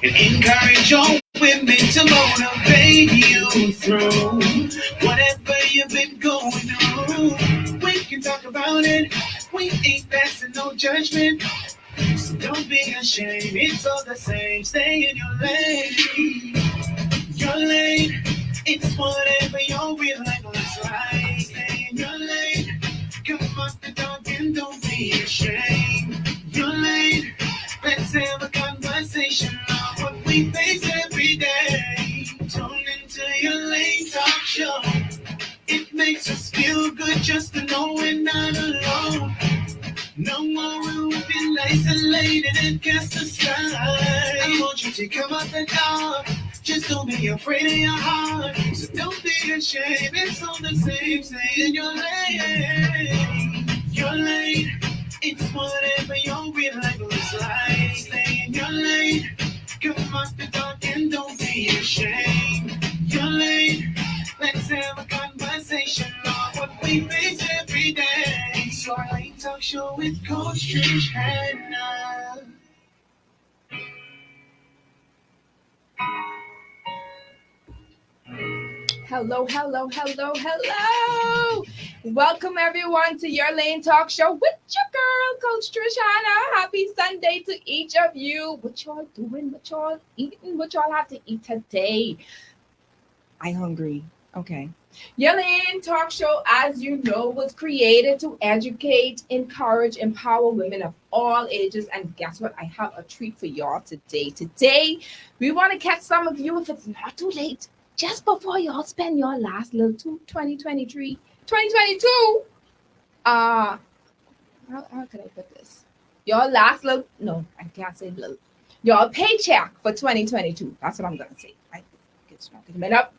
and encourage your women to motivate you through whatever you've been going through. We can talk about it. We ain't passing no judgment. So don't be ashamed. It's all the same. Stay in your lane. Your lane. It's whatever your real life looks like. Stay in your lane. Come off the dog and don't be ashamed. Your lane. Let's have a conversation on what we face every day. Tune into your lane talk show. It makes us feel good just to know we're not alone. No more will we feel isolated and cast aside. I want you to come out the dark. Just don't be afraid of your heart. So don't be ashamed. It's all the same. Stay in your lane. Your lane. It's whatever your real life looks like. Stay in your lane. Come off the dark and don't be ashamed. Your lane. Let's have a conversation on what we face every day. It's our late talk show with Coach Trish Hannah. Hello, hello, hello, hello. Welcome everyone to your Lane Talk Show with your girl, Coach Trishana. Happy Sunday to each of you. What y'all doing? What y'all eating? What y'all have to eat today? I hungry. Okay. Your Lane Talk Show, as you know, was created to educate, encourage, empower women of all ages. And guess what? I have a treat for y'all today. Today, we want to catch some of you, if it's not too late, just before y'all spend your last little 2022, how could I put this? Your last little, no, I can't say little. Your paycheck for 2022. That's what I'm going to say. It may not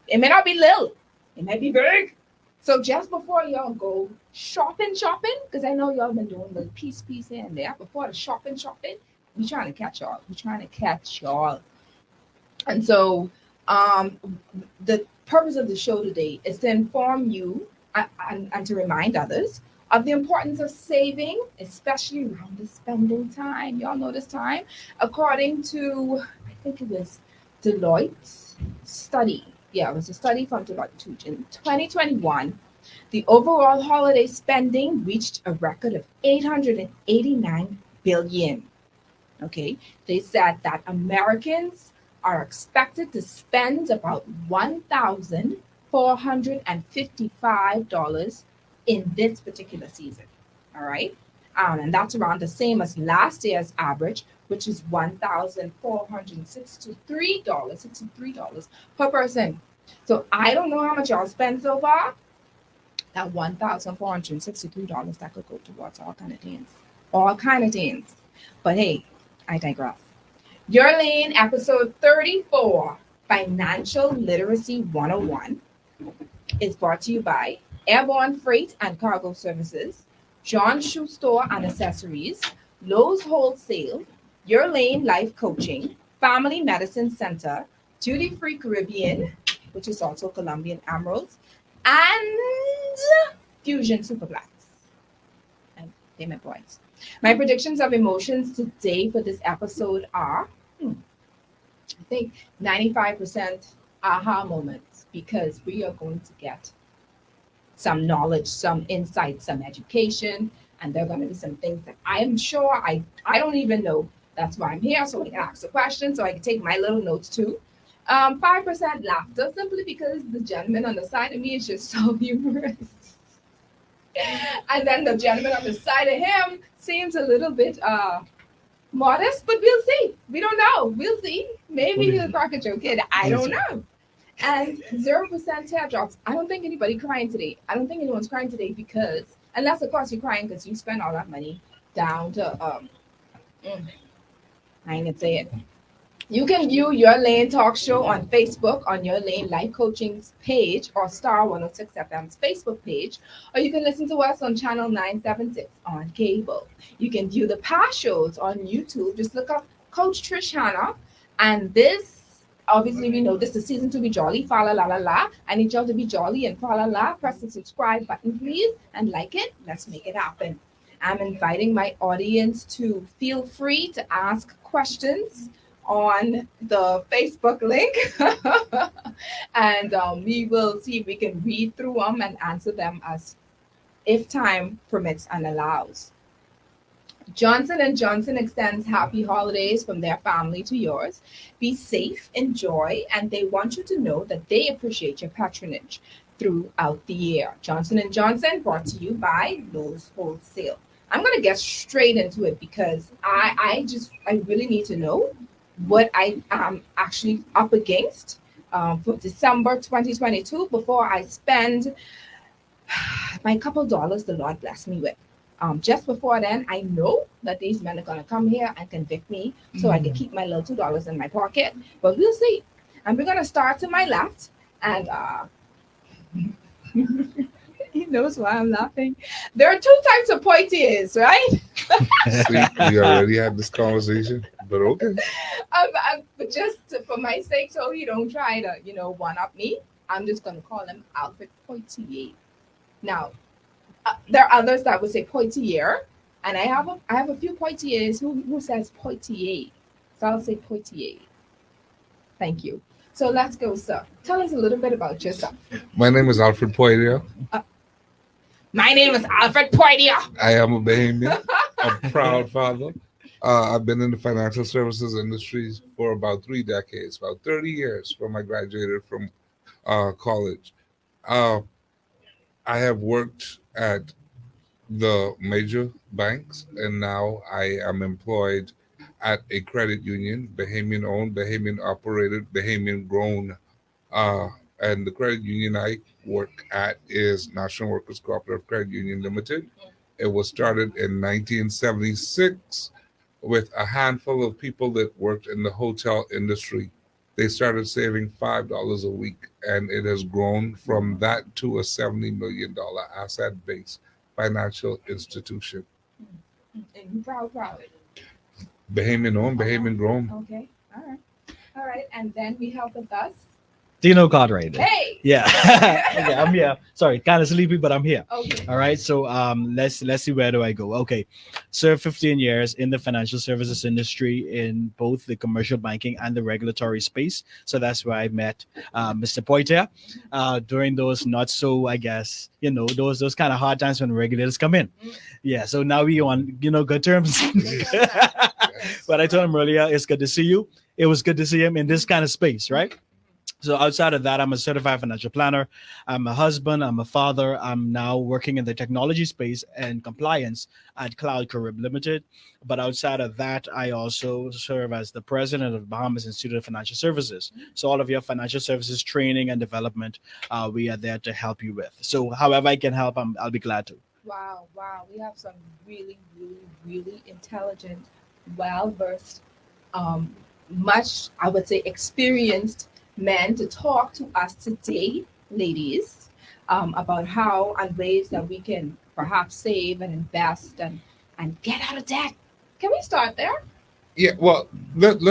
be little. It might be big. So just before y'all go shopping, because I know y'all been doing the piece here and there. Before the shopping, we trying to catch y'all. And so the purpose of the show today is to inform you and to remind others of the importance of saving, especially around the spending time. Y'all know this time. According to, I think it was Deloitte's study. Yeah, it was a study from Deloitte. In 2021, the overall holiday spending reached a record of $889 billion. Okay, they said that Americans are expected to spend about $1,455 in this particular season. All right. And that's around the same as last year's average, which is $1,463 per person. So I don't know how much y'all spent so far. That $1,463 that could go towards all kind of things. But hey, I digress. Your Lane, episode 34, Financial Literacy 101, is brought to you by Airborne Freight and Cargo Services, John Shoe Store and Accessories, Lowe's Wholesale, Your Lane Life Coaching, Family Medicine Center, Duty Free Caribbean, which is also Colombian Emeralds, and Fusion Superplex and payment points. My predictions of emotions today for this episode are, I think 95% aha moments, because we are going to get some knowledge, some insight, some education, and there are going to be some things that I am sure I don't even know. That's why I'm here, so we can ask a question, so I can take my little notes too. 5% laughter, simply because the gentleman on the side of me is just so humorous. And then the gentleman on the side of him seems a little bit modest, but we'll see. We don't know. We'll see. Maybe he'll crack a joke kid. I don't know. And 0% teardrops. I don't think anybody crying today. I don't think anyone's crying today because, unless of course you're crying because you spent all that money down to I ain't gonna say it. You can view Your Lane Talk Show on Facebook on Your Lane Life Coaching's page or Star 106 FM's Facebook page, or you can listen to us on channel 976 on cable. You can view the past shows on YouTube. Just look up Coach Trish Hannah. And this, obviously, we know this is season 2 Be Jolly, fa la la la la. I need y'all to be jolly and fa la la. Press the subscribe button, please, and like it. Let's make it happen. I'm inviting my audience to feel free to ask questions on the Facebook link, and we will see if we can read through them and answer them as if time permits and allows. Johnson and Johnson extends happy holidays from their family to yours. Be safe, enjoy, and they want you to know that they appreciate your patronage throughout the year. Johnson and Johnson brought to you by Lowe's Wholesale. I'm going to get straight into it because I really need to know what I am actually up against for December 2022 before I spend my couple dollars the Lord bless me with. Just before then, I know that these men are going to come here and convict me so I can keep my little $2 in my pocket. But we'll see. And we're going to start to my left. And he knows why I'm laughing. There are two types of Poitiers, right? See, we already had this conversation, but okay. But just for my sake, so he don't try to, one up me, I'm just going to call him Alfred Poitier. Now, there are others that would say Poitier, and I have a few Poitiers who says Poitier, so I'll say Poitier. Thank you. So let's go, sir. Tell us a little bit about yourself. My name is Alfred Poitier. My name is Alfred Poitier. I am a Bahamian, a proud father. I've been in the financial services industry for about 3 decades, about 30 years from I graduated from college. Uh, I have worked at the major banks, and now I am employed at a credit union, Bahamian owned, Bahamian operated, Bahamian grown. Uh, and the credit union I work at is National Workers Cooperative Credit Union Limited. It was started in 1976 with a handful of people that worked in the hotel industry. They started saving $5 a week, and it has grown from that to a $70 million asset base financial institution. And proud. Bahamian owned, Bahamian grown. Okay. All right. And then we have with us Deno Cartwright. Hey. Yeah. Okay, I'm here. Sorry, kind of sleepy, but I'm here. Okay. All right. So let's see, where do I go? Okay. Served 15 years in the financial services industry in both the commercial banking and the regulatory space. So that's where I met Mr. Poitier during those not so, I guess, those kind of hard times when regulators come in. Yeah. So now we on good terms. But I told him earlier, it's good to see you. It was good to see him in this kind of space, right? So outside of that, I'm a certified financial planner. I'm a husband. I'm a father. I'm now working in the technology space and compliance at Cloud Carib Limited. But outside of that, I also serve as the president of the Bahamas Institute of Financial Services. So all of your financial services training and development, we are there to help you with. So however I can help, I'll be glad to. Wow. We have some really, really, really intelligent, well-versed, much, I would say, experienced men to talk to us today, ladies, about how and ways that we can perhaps save and invest and get out of debt. Can we start there? Yeah, well, let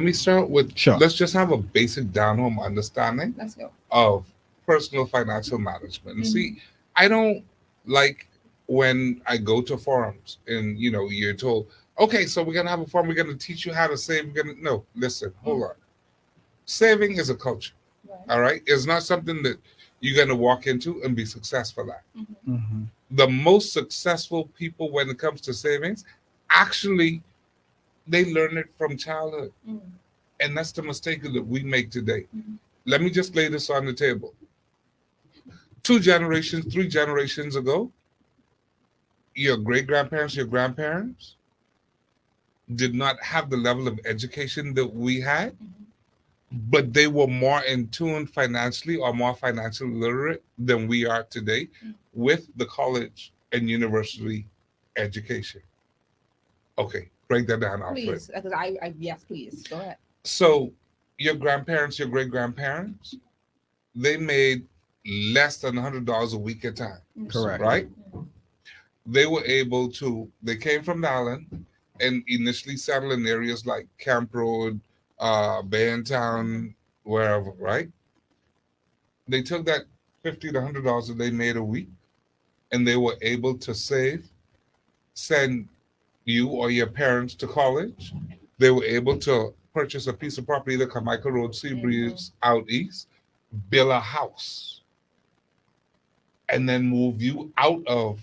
me start with, Sure. Let's just have a basic down-home understanding Let's go. of personal financial management. And see, I don't like when I go to forums and, you're told, okay, so we're going to have a forum, we're going to teach you how to save. No, listen, hold on. Saving is a culture, all right? It's not something that you're going to walk into and be successful at. The most successful people when it comes to savings, actually, they learn it from childhood. And that's the mistake that we make today. Let me just lay this on the table. 2 generations, 3 generations ago, your great-grandparents, your grandparents did not have the level of education that we had. But they were more in tune financially or more financially literate than we are today with the college and university education. Okay, break that down, Alfred. Please, because yes, please, go ahead. So your grandparents, your great-grandparents, they made less than $100 a week at a time. Correct. Right? They were able to, they came from the island and initially settled in areas like Camp Road, Bayantown, wherever, right? They took that $50 to $100 that they made a week, and they were able to save, send you or your parents to college. They were able to purchase a piece of property like Carmichael Road, Seabreeze, out east, build a house, and then move you out of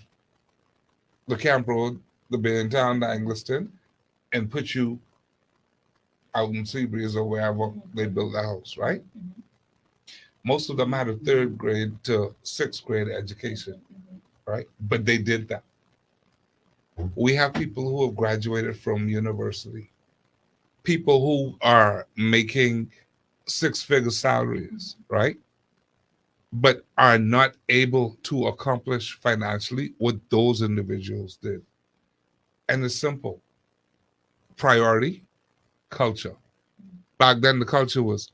the Camp Road, the Bay Town, the Angliston, and put you out in Seabreeze or wherever they built the house, right? Most of them had a third grade to sixth grade education, right? But they did that. We have people who have graduated from university, people who are making six-figure salaries, right? But are not able to accomplish financially what those individuals did. And it's simple. Priority, culture. Back then, the culture was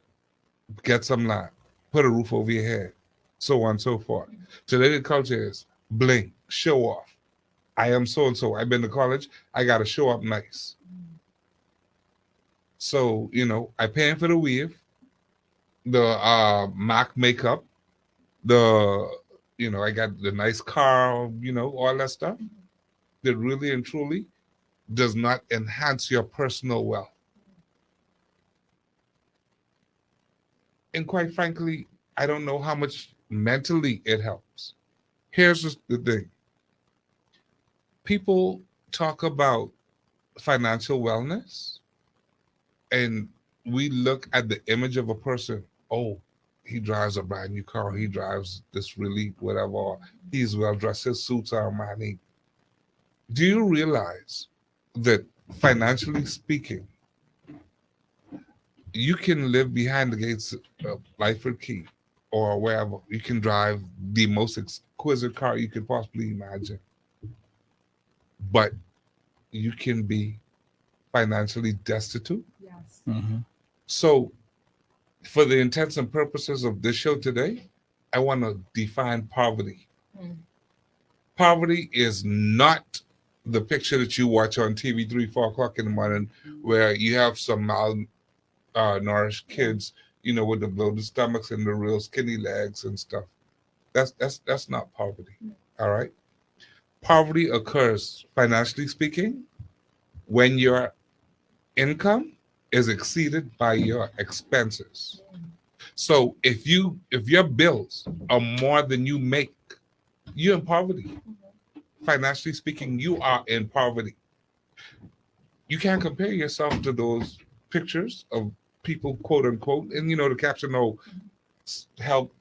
get some land, put a roof over your head, so on and so forth. Today, the culture is bling, show off. I am so and so. I've been to college. I got to show up nice. So, I paying for the weave, the MAC makeup, I got the nice car, all that stuff that really and truly does not enhance your personal wealth. And quite frankly, I don't know how much mentally it helps. Here's the thing. People talk about financial wellness and we look at the image of a person. Oh, he drives a brand new car. He drives this really whatever. He's well dressed. His suits are money. Do you realize that financially speaking, you can live behind the gates of Lyford Key or wherever. You can drive the most exquisite car you could possibly imagine. But you can be financially destitute. Yes. Mm-hmm. So, for the intents and purposes of this show today, I want to define poverty. Poverty is not the picture that you watch on TV 3-4 o'clock in the morning where you have some malnourished kids, with the bloated stomachs and the real skinny legs and stuff. That's not poverty. All right. Poverty occurs, financially speaking, when your income is exceeded by your expenses. So if your bills are more than you make, you're in poverty. Financially speaking, you are in poverty. You can't compare yourself to those pictures of people, quote unquote, and the caption, help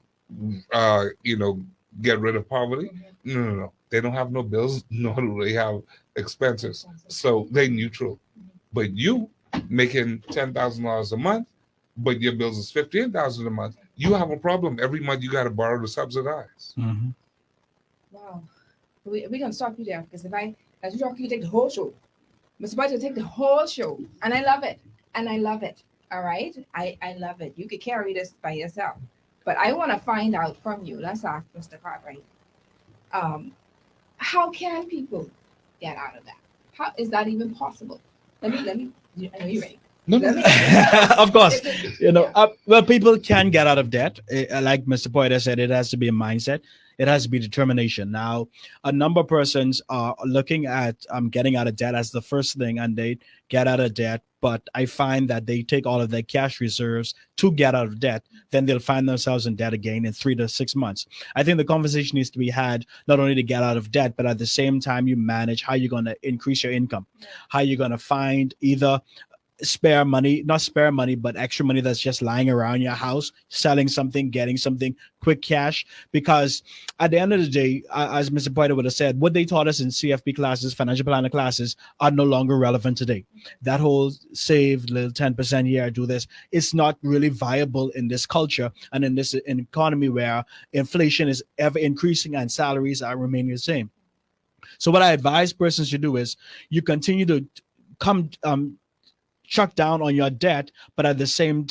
get rid of poverty. No. They don't have no bills, nor do they have expenses. So they neutral. But you making $10,000 a month, but your bills is $15,000 a month, you have a problem. Every month you got to borrow to subsidize. Mm-hmm. Wow. We're going to stop you there because as you talk, you take the whole show. Mr. Poitier take the whole show. And I love it. All right? I love it. You could carry this by yourself. But I want to find out from you. Let's ask Mr. Cartwright. How can people get out of that? How is that even possible? Let me. I know you're ready. No. Of course. Well, people can get out of debt. Like Mr. Poitier said, it has to be a mindset. It has to be determination. Now, a number of persons are looking at getting out of debt as the first thing, and they get out of debt. But I find that they take all of their cash reserves to get out of debt. Then they'll find themselves in debt again in 3 to 6 months. I think the conversation needs to be had not only to get out of debt, but at the same time, you manage how you're going to increase your income, how you're going to find either not spare money, but extra money that's just lying around your house, selling something, getting something, quick cash. Because at the end of the day, as Mr. Poitier would have said, what they taught us in CFP classes, financial planner classes, are no longer relevant today. That whole save little 10% here, do this, it's not really viable in this culture and in this economy where inflation is ever increasing and salaries are remaining the same. So what I advise persons to do is you continue to come chuck down on your debt, but at the same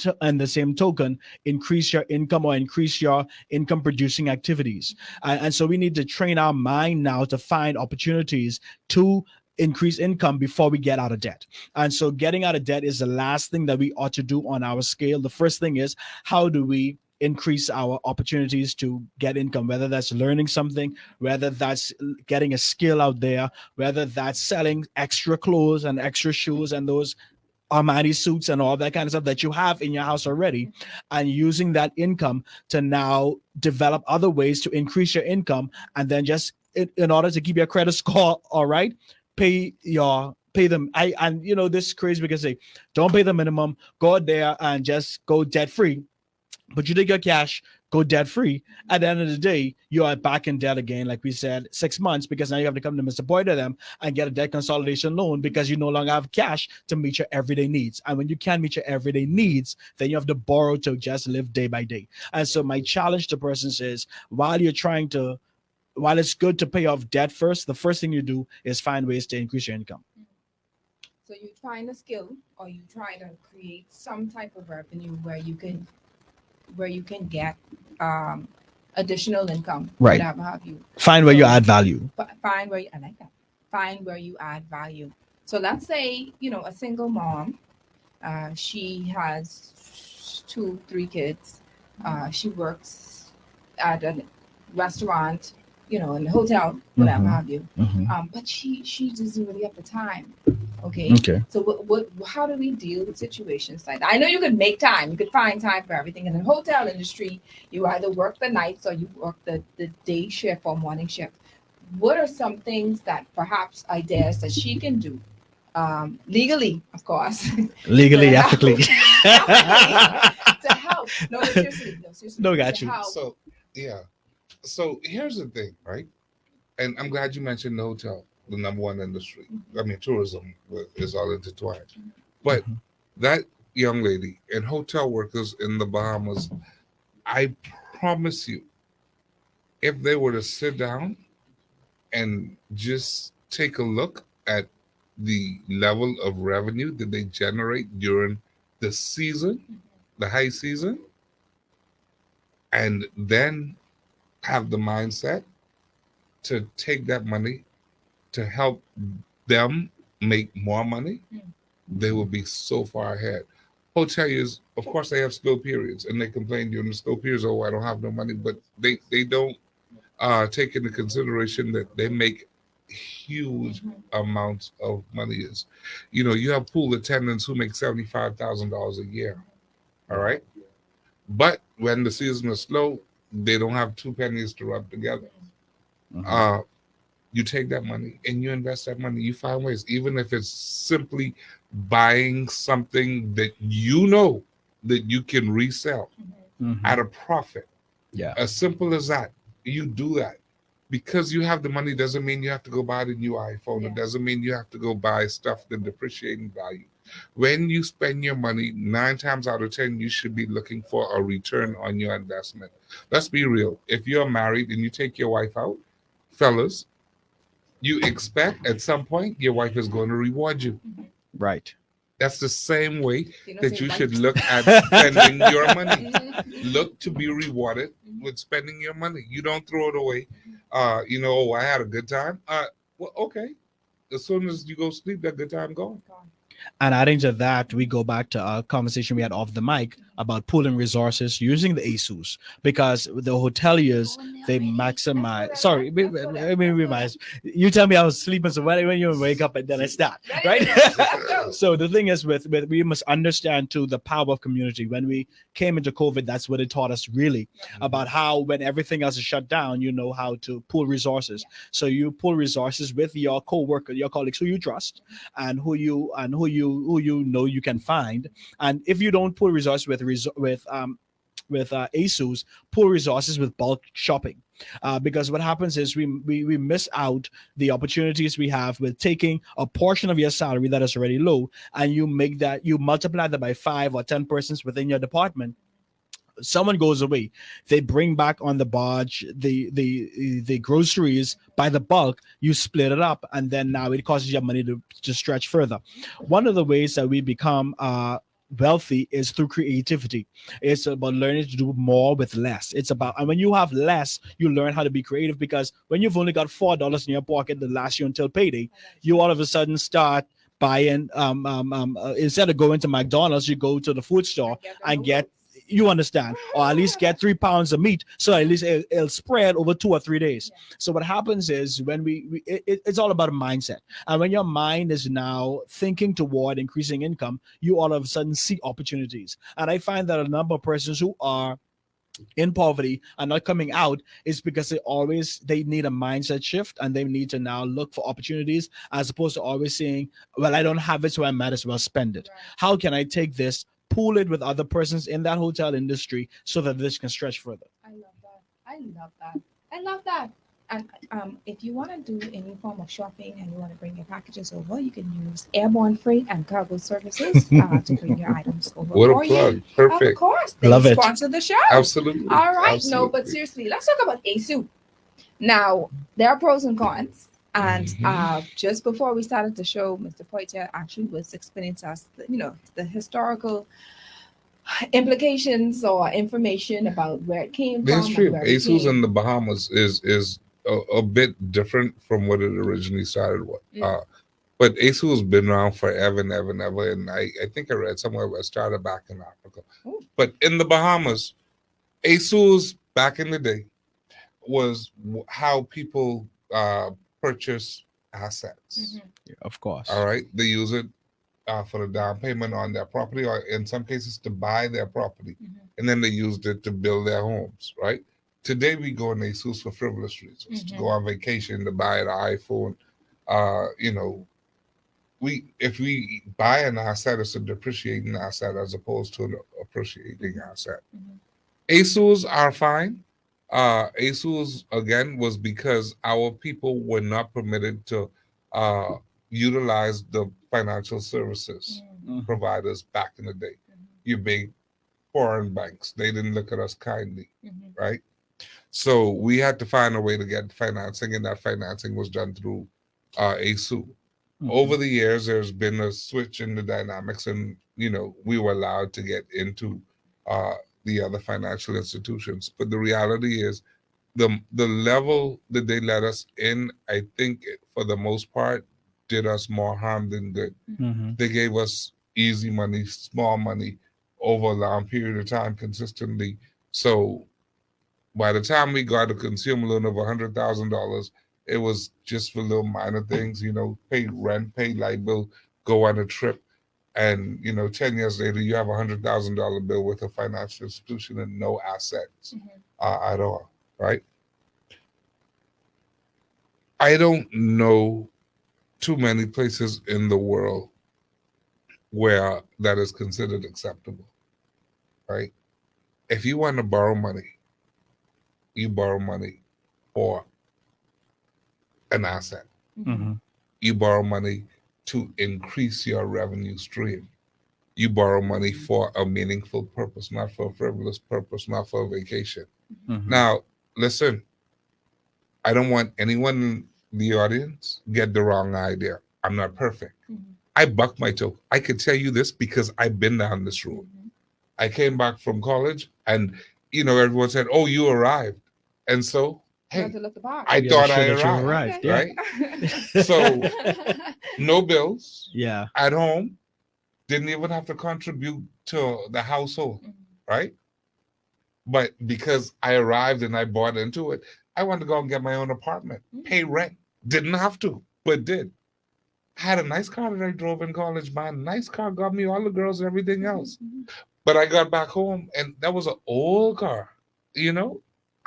token, increase your income or increase your income producing activities. And so we need to train our mind now to find opportunities to increase income before we get out of debt. And so getting out of debt is the last thing that we ought to do on our scale. The first thing is, how do we increase our opportunities to get income, whether that's learning something, whether that's getting a skill out there, whether that's selling extra clothes and extra shoes and those Armani suits and all that kind of stuff that you have in your house already, and using that income to now develop other ways to increase your income, and then just in order to keep your credit score all right, pay them. And this is crazy because they don't pay the minimum, go out there and just go debt free. But you take your cash, go debt free. At the end of the day, you are back in debt again, like we said, 6 months, because now you have to come to Mr. Boyd to them and get a debt consolidation loan because you no longer have cash to meet your everyday needs. And when you can't meet your everyday needs, then you have to borrow to just live day by day. And so my challenge to persons is, while it's good to pay off debt first, the first thing you do is find ways to increase your income. So you find a skill, or you try to create some type of revenue where you can get additional income. Right. Whatever have you. Find where you add value. Find where I like that. Find where you add value. So let's say, a single mom, she has 2-3 kids. She works at a restaurant, in a hotel, whatever have you. But she doesn't really have the time. Okay. So how do we deal with situations like that? I know you could make time. You could find time for everything. In the hotel industry, you either work the nights or you work the day shift or morning shift. What are some things that perhaps ideas that she can do? Legally, of course. Legally, ethically. To help. No, seriously. No, got you. So, yeah. So here's the thing, right? And I'm glad you mentioned the hotel, the number one industry. I mean, tourism is all intertwined. But that young lady and hotel workers in the Bahamas, I promise you, if they were to sit down and just take a look at the level of revenue that they generate during the season, the high season, and then have the mindset to take that money to help them make more money, they will be so far ahead. Hoteliers, of course, they have slow periods, and they complain during the slow periods, oh, I don't have no money, but they don't take into consideration that they make huge amounts of money. You have pool attendants who make $75,000 a year, all right? But when the season is slow, they don't have 2 pennies to rub together. You take that money and you invest that money. You find ways, even if it's simply buying something that that you can resell at a profit. Yeah. As simple as that. You do that. Because you have the money doesn't mean you have to go buy the new iPhone. Yeah. It doesn't mean you have to go buy stuff that depreciate in value. When you spend your money, 9 times out of 10, you should be looking for a return on your investment. Let's be real. If you're married and you take your wife out, fellas, you expect at some point your wife is going to reward you. Right. That's the same way that you should look at spending your money. Look to be rewarded with spending your money. You don't throw it away. I had a good time. Well, okay. As soon as you go sleep, that good time gone. And adding to that, we go back to a conversation we had off the mic about pooling resources using the ASUS, because the hoteliers, they maximize. Sorry, you tell me I was sleeping, so when you wake up and then I start, right? So the thing is, with we must understand too the power of community. When we came into COVID, that's what it taught us really about how when everything else is shut down, you know how to pool resources. So you pool resources with your co-worker, your colleagues who you trust, and who you know you can find. And if you don't pool resources with ASUS, pool resources with bulk shopping, because what happens is we miss out the opportunities we have with taking a portion of your salary that is already low, and you multiply that by 5 or 10 persons within your department. Someone goes away, they bring back on the barge the groceries by the bulk, you split it up, and then now it causes your money to stretch further. One of the ways that we become wealthy is through creativity. It's about learning to do more with less. And when you have less, you learn how to be creative, because when you've only got $4 in your pocket that lasts you until payday, you all of a sudden start buying instead of going to McDonald's, you go to the food store and get You understand, or at least get 3 pounds of meat, so at least it'll spread over 2 or 3 days. So what happens is when it's all about a mindset, and when your mind is now thinking toward increasing income, you all of a sudden see opportunities. And I find that a number of persons who are in poverty and not coming out is because they need a mindset shift, and they need to now look for opportunities, as opposed to always saying, well, I don't have it, so I might as well spend it. Right. How can I take this, pool it with other persons in that hotel industry, so that this can stretch further? I love that. I love that. I love that. And if you want to do any form of shopping and you want to bring your packages over, you can use Airborne Freight and Cargo Services to bring your items over What for a plug. you. Of Perfect. course, they Love it. sponsor the show. Absolutely. All right, Absolutely. no, but seriously, let's talk about ASU. Now, there are pros and cons. And just before we started the show, Mr. Poitier actually was explaining to us, the historical implications or information about where it came The from. history and of where it ASUS came. in the Bahamas is a bit different from what it originally started with. But ASU has been around forever and ever and ever. And I think I read somewhere where it started back in Africa. Ooh. But in the Bahamas, ASUS back in the day was how people purchase assets. Of course. All right. They use it for the down payment on their property, or in some cases to buy their property. And then they used it to build their homes, right? Today we go in ASUS for frivolous reasons, to go on vacation, to buy an iPhone. If we buy an asset, it's a depreciating asset as opposed to an appreciating asset. ASUS are fine. ASUS again was because our people were not permitted to utilize the financial services providers back in the day. Your big foreign banks, they didn't look at us kindly, right? So we had to find a way to get financing, and that financing was done through ASU. Over the years, there's been a switch in the dynamics, and we were allowed to get into the other financial institutions. But the reality is, the level that they let us in, I think for the most part, did us more harm than good. They gave us easy money, small money, over a long period of time consistently. So by the time we got a consumer loan of $100,000, it was just for little minor things, pay rent, pay light bill, go on a trip. And, 10 years later, you have $100,000 bill with a financial institution and no assets at all, right? I don't know too many places in the world where that is considered acceptable, right? If you want to borrow money, you borrow money for an asset. You borrow money to increase your revenue stream. You borrow money for a meaningful purpose, not for a frivolous purpose, not for a vacation. Now, listen, I don't want anyone in the audience get the wrong idea. I'm not perfect. I buck my toe. I could tell you this because I've been down this road. I came back from college and, everyone said, oh, you arrived. And so, hey, I thought I arrived, right? So, no bills at home. Didn't even have to contribute to the household, right? But because I arrived and I bought into it, I wanted to go and get my own apartment, pay rent. Didn't have to, but did. I had a nice car that I drove in college, man. Nice car, got me all the girls and everything else. But I got back home and that was an old car, I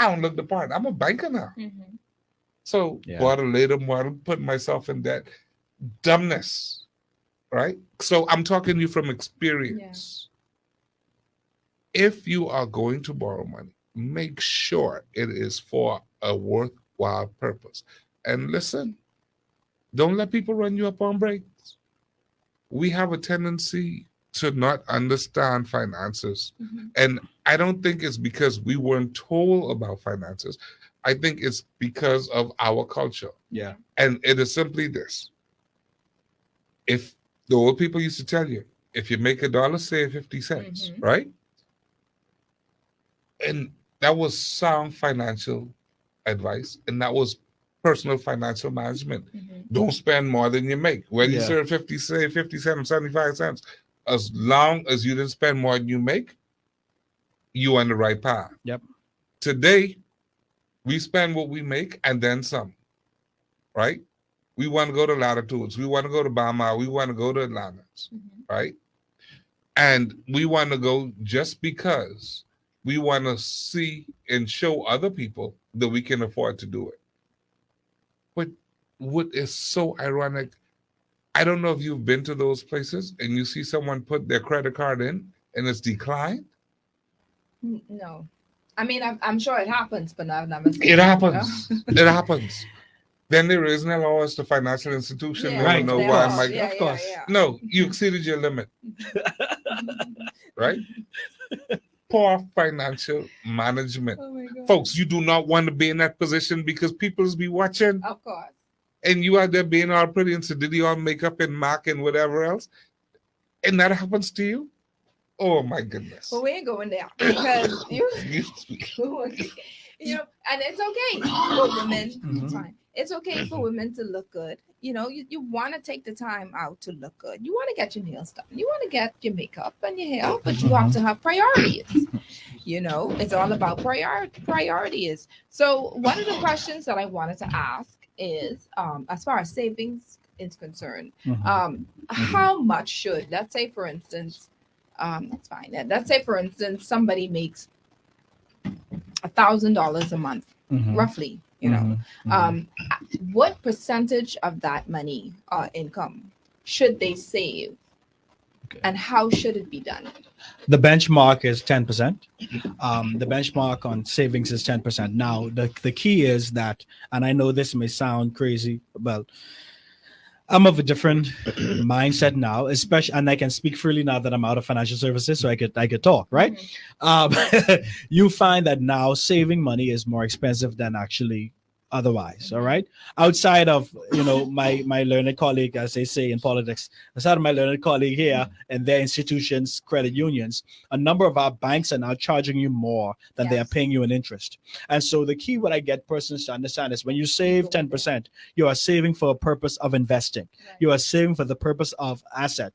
don't look the part. I'm a banker now. So bought a later model, put myself in debt. Dumbness, right? So I'm talking to you from experience. If you are going to borrow money, make sure it is for a worthwhile purpose. And listen, don't let people run you up on breaks. We have a tendency to not understand finances. And I don't think it's because we weren't told about finances. I think it's because of our culture. And it is simply this. If the old people used to tell you, if you make $1, save 50 cents, right? And that was sound financial advice. And that was personal financial management. Don't spend more than you make. Whether you save 50 cents, 75 cents, as long as you didn't spend more than you make, you on the right path. Yep. Today, we spend what we make and then some, right? We want to go to Latitudes. We want to go to Bama. We want to go to Atlantis, right? And we want to go just because we want to see and show other people that we can afford to do it. But what is so ironic, I don't know if you've been to those places and you see someone put their credit card in and it's declined. No. I mean, I'm sure it happens, but I've never seen It happens. It happens. Then there is an allowance to financial institution. Yeah, They Right, don't know of why. course. I'm like, Of course. no, you exceeded your limit. Right? Poor financial management. Oh my God. Folks, you do not want to be in that position because people's be watching Of course. and you are there being all pretty and sedity on makeup and MAC and whatever else. And that happens to you? Oh my goodness. But we ain't going there because you Excuse me. you know, and it's okay for women. Mhm. It's fine. It's okay for women to look good. You know, you want to take the time out to look good. You want to get your nails done. You want to get your makeup and your hair, but you have to have priorities. You know, it's all about priorities. So one of the questions that I wanted to ask is, as far as savings is concerned, how much should, let's say, for instance, that's fine. Let's say, for instance, somebody makes $1,000 a month, roughly. You know, what percentage of that money income should they save, and how should it be done? The benchmark is 10%. The benchmark on savings is 10%. Now, the key is that, and I know this may sound crazy, but I'm of a different mindset now, especially, and I can speak freely now that I'm out of financial services, so I could talk, right? You find that now saving money is more expensive than actually otherwise. All right, outside of my learned colleague, as they say in politics, outside of my learned colleague here and their institutions, credit unions, a number of our banks are now charging you more than they are paying you in interest. And so the key, what I get persons to understand is when you save 10%, you are saving for a purpose of investing. You are saving for the purpose of asset.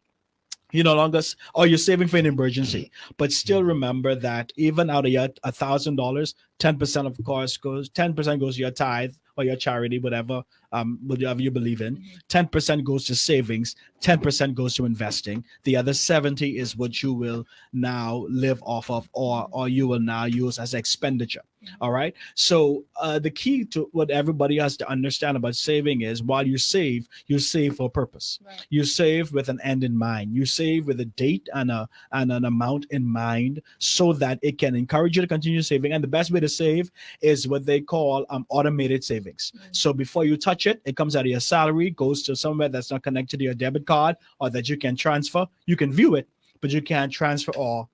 You no longer, or you're saving for an emergency, but still remember that even out of your $1,000, 10% of course goes, 10% goes to your tithe or your charity, whatever you believe in. 10% goes to savings, 10% goes to investing. The other 70 is what you will now live off of, or you will now use as expenditure. All right. So the key to what everybody has to understand about saving is while you save for a purpose. Right. You save with an end in mind. You save with a date and an amount in mind so that it can encourage you to continue saving. And the best way to save is what they call automated savings. So before you touch it, it comes out of your salary, goes to somewhere that's not connected to your debit card or that you can transfer. You can view it, but you can't transfer or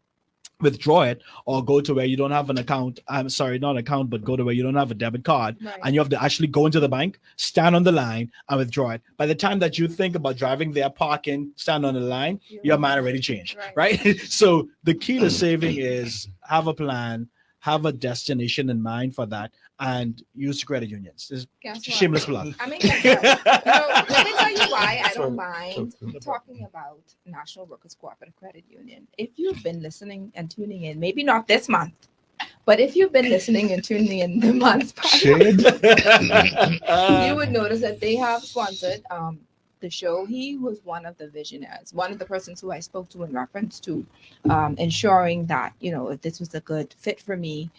withdraw it or go to where you don't have an account. I'm sorry, not an account, but go to where you don't have a debit card. Right. And you have to actually go into the bank, stand on the line and withdraw it. By the time that you think about driving there, parking, stand on the line, your mind already changed, right? So the key to saving is have a plan, have a destination in mind for that, and use credit unions. Shameless plug. I mean, let me tell you why I don't mind talking about National Workers Cooperative Credit Union. If you've been listening and tuning in, maybe not this month, but if you've been listening and tuning in the months prior, you would notice that they have sponsored the show. He was one of the visionaries, one of the persons who I spoke to in reference to ensuring that, if this was a good fit for me,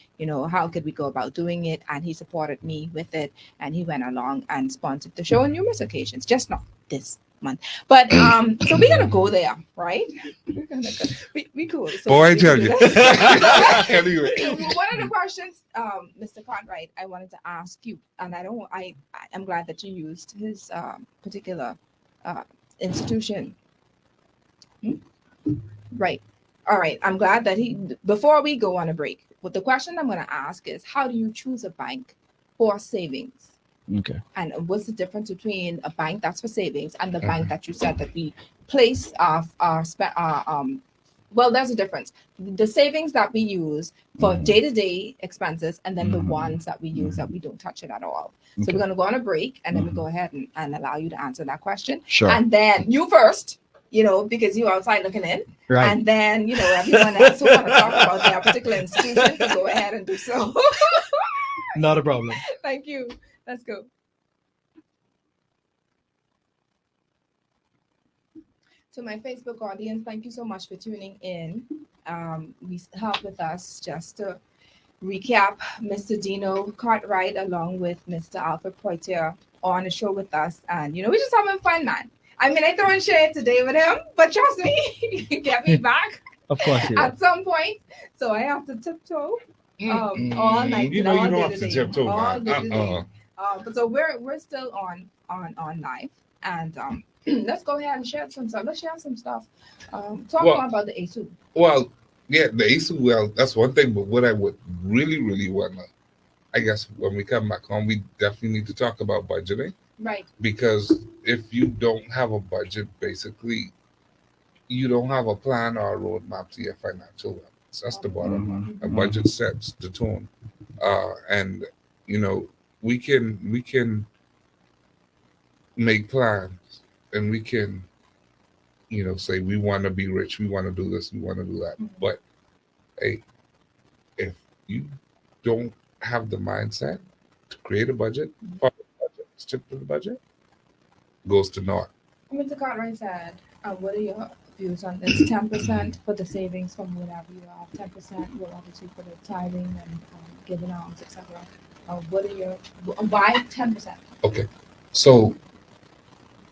how could we go about doing it? And he supported me with it. And he went along and sponsored the show on numerous occasions, just not this month. But so we're going to go there, right? We're going to go. We cool. So boy, I tell you. Anyway. One of the questions, Mr. Cartwright, I wanted to ask you, and I'm glad that you used his particular institution. Right. All right. I'm glad that before we go on a break, what the question I'm going to ask is, how do you choose a bank for savings? Okay. And what's the difference between a bank that's for savings and the bank that you said that we place well, there's a difference. The savings that we use for day-to-day expenses, and then the ones that we use that we don't touch it at all. So we're going to go on a break, and then we go ahead and allow you to answer that question. Sure. And then you first, because you outside looking in. Right. And then, everyone else who want to talk about their particular institution can go ahead and do so. Not a problem. Thank you. Let's go. To my Facebook audience, thank you so much for tuning in. We help with us just to recap Mr. Deno Cartwright along with Mr. Alfred Poitier on the show with us. And, we're just having fun, man. I mean, I throwing shade today with him, but trust me, he can get me back Of course, yeah. at some point. So I have to tiptoe all night. You all don't day have to today, tiptoe, all man. day today. But so we're still on live, and let's go ahead and share some stuff. Let's share some stuff. Talk Well- more about the A2. Well, yeah, the ASU, well, that's one thing. But what I would really, really want to, I guess, when we come back home, we definitely need to talk about budgeting. Right. Because if you don't have a budget, basically, you don't have a plan or a roadmap to your financial wellness. That's the bottom line. A budget sets the tone, and we can make plans, and we can say we want to be rich, we want to do this, we want to do that. But hey, if you don't have the mindset to create a budget, follow the budget, stick to the budget, goes to naught. Mr. Cartwright said, what are your views on this? 10% for the savings from whatever you have, 10% will obviously for the tithing and giving alms, etc. What are your, why 10%? Okay, so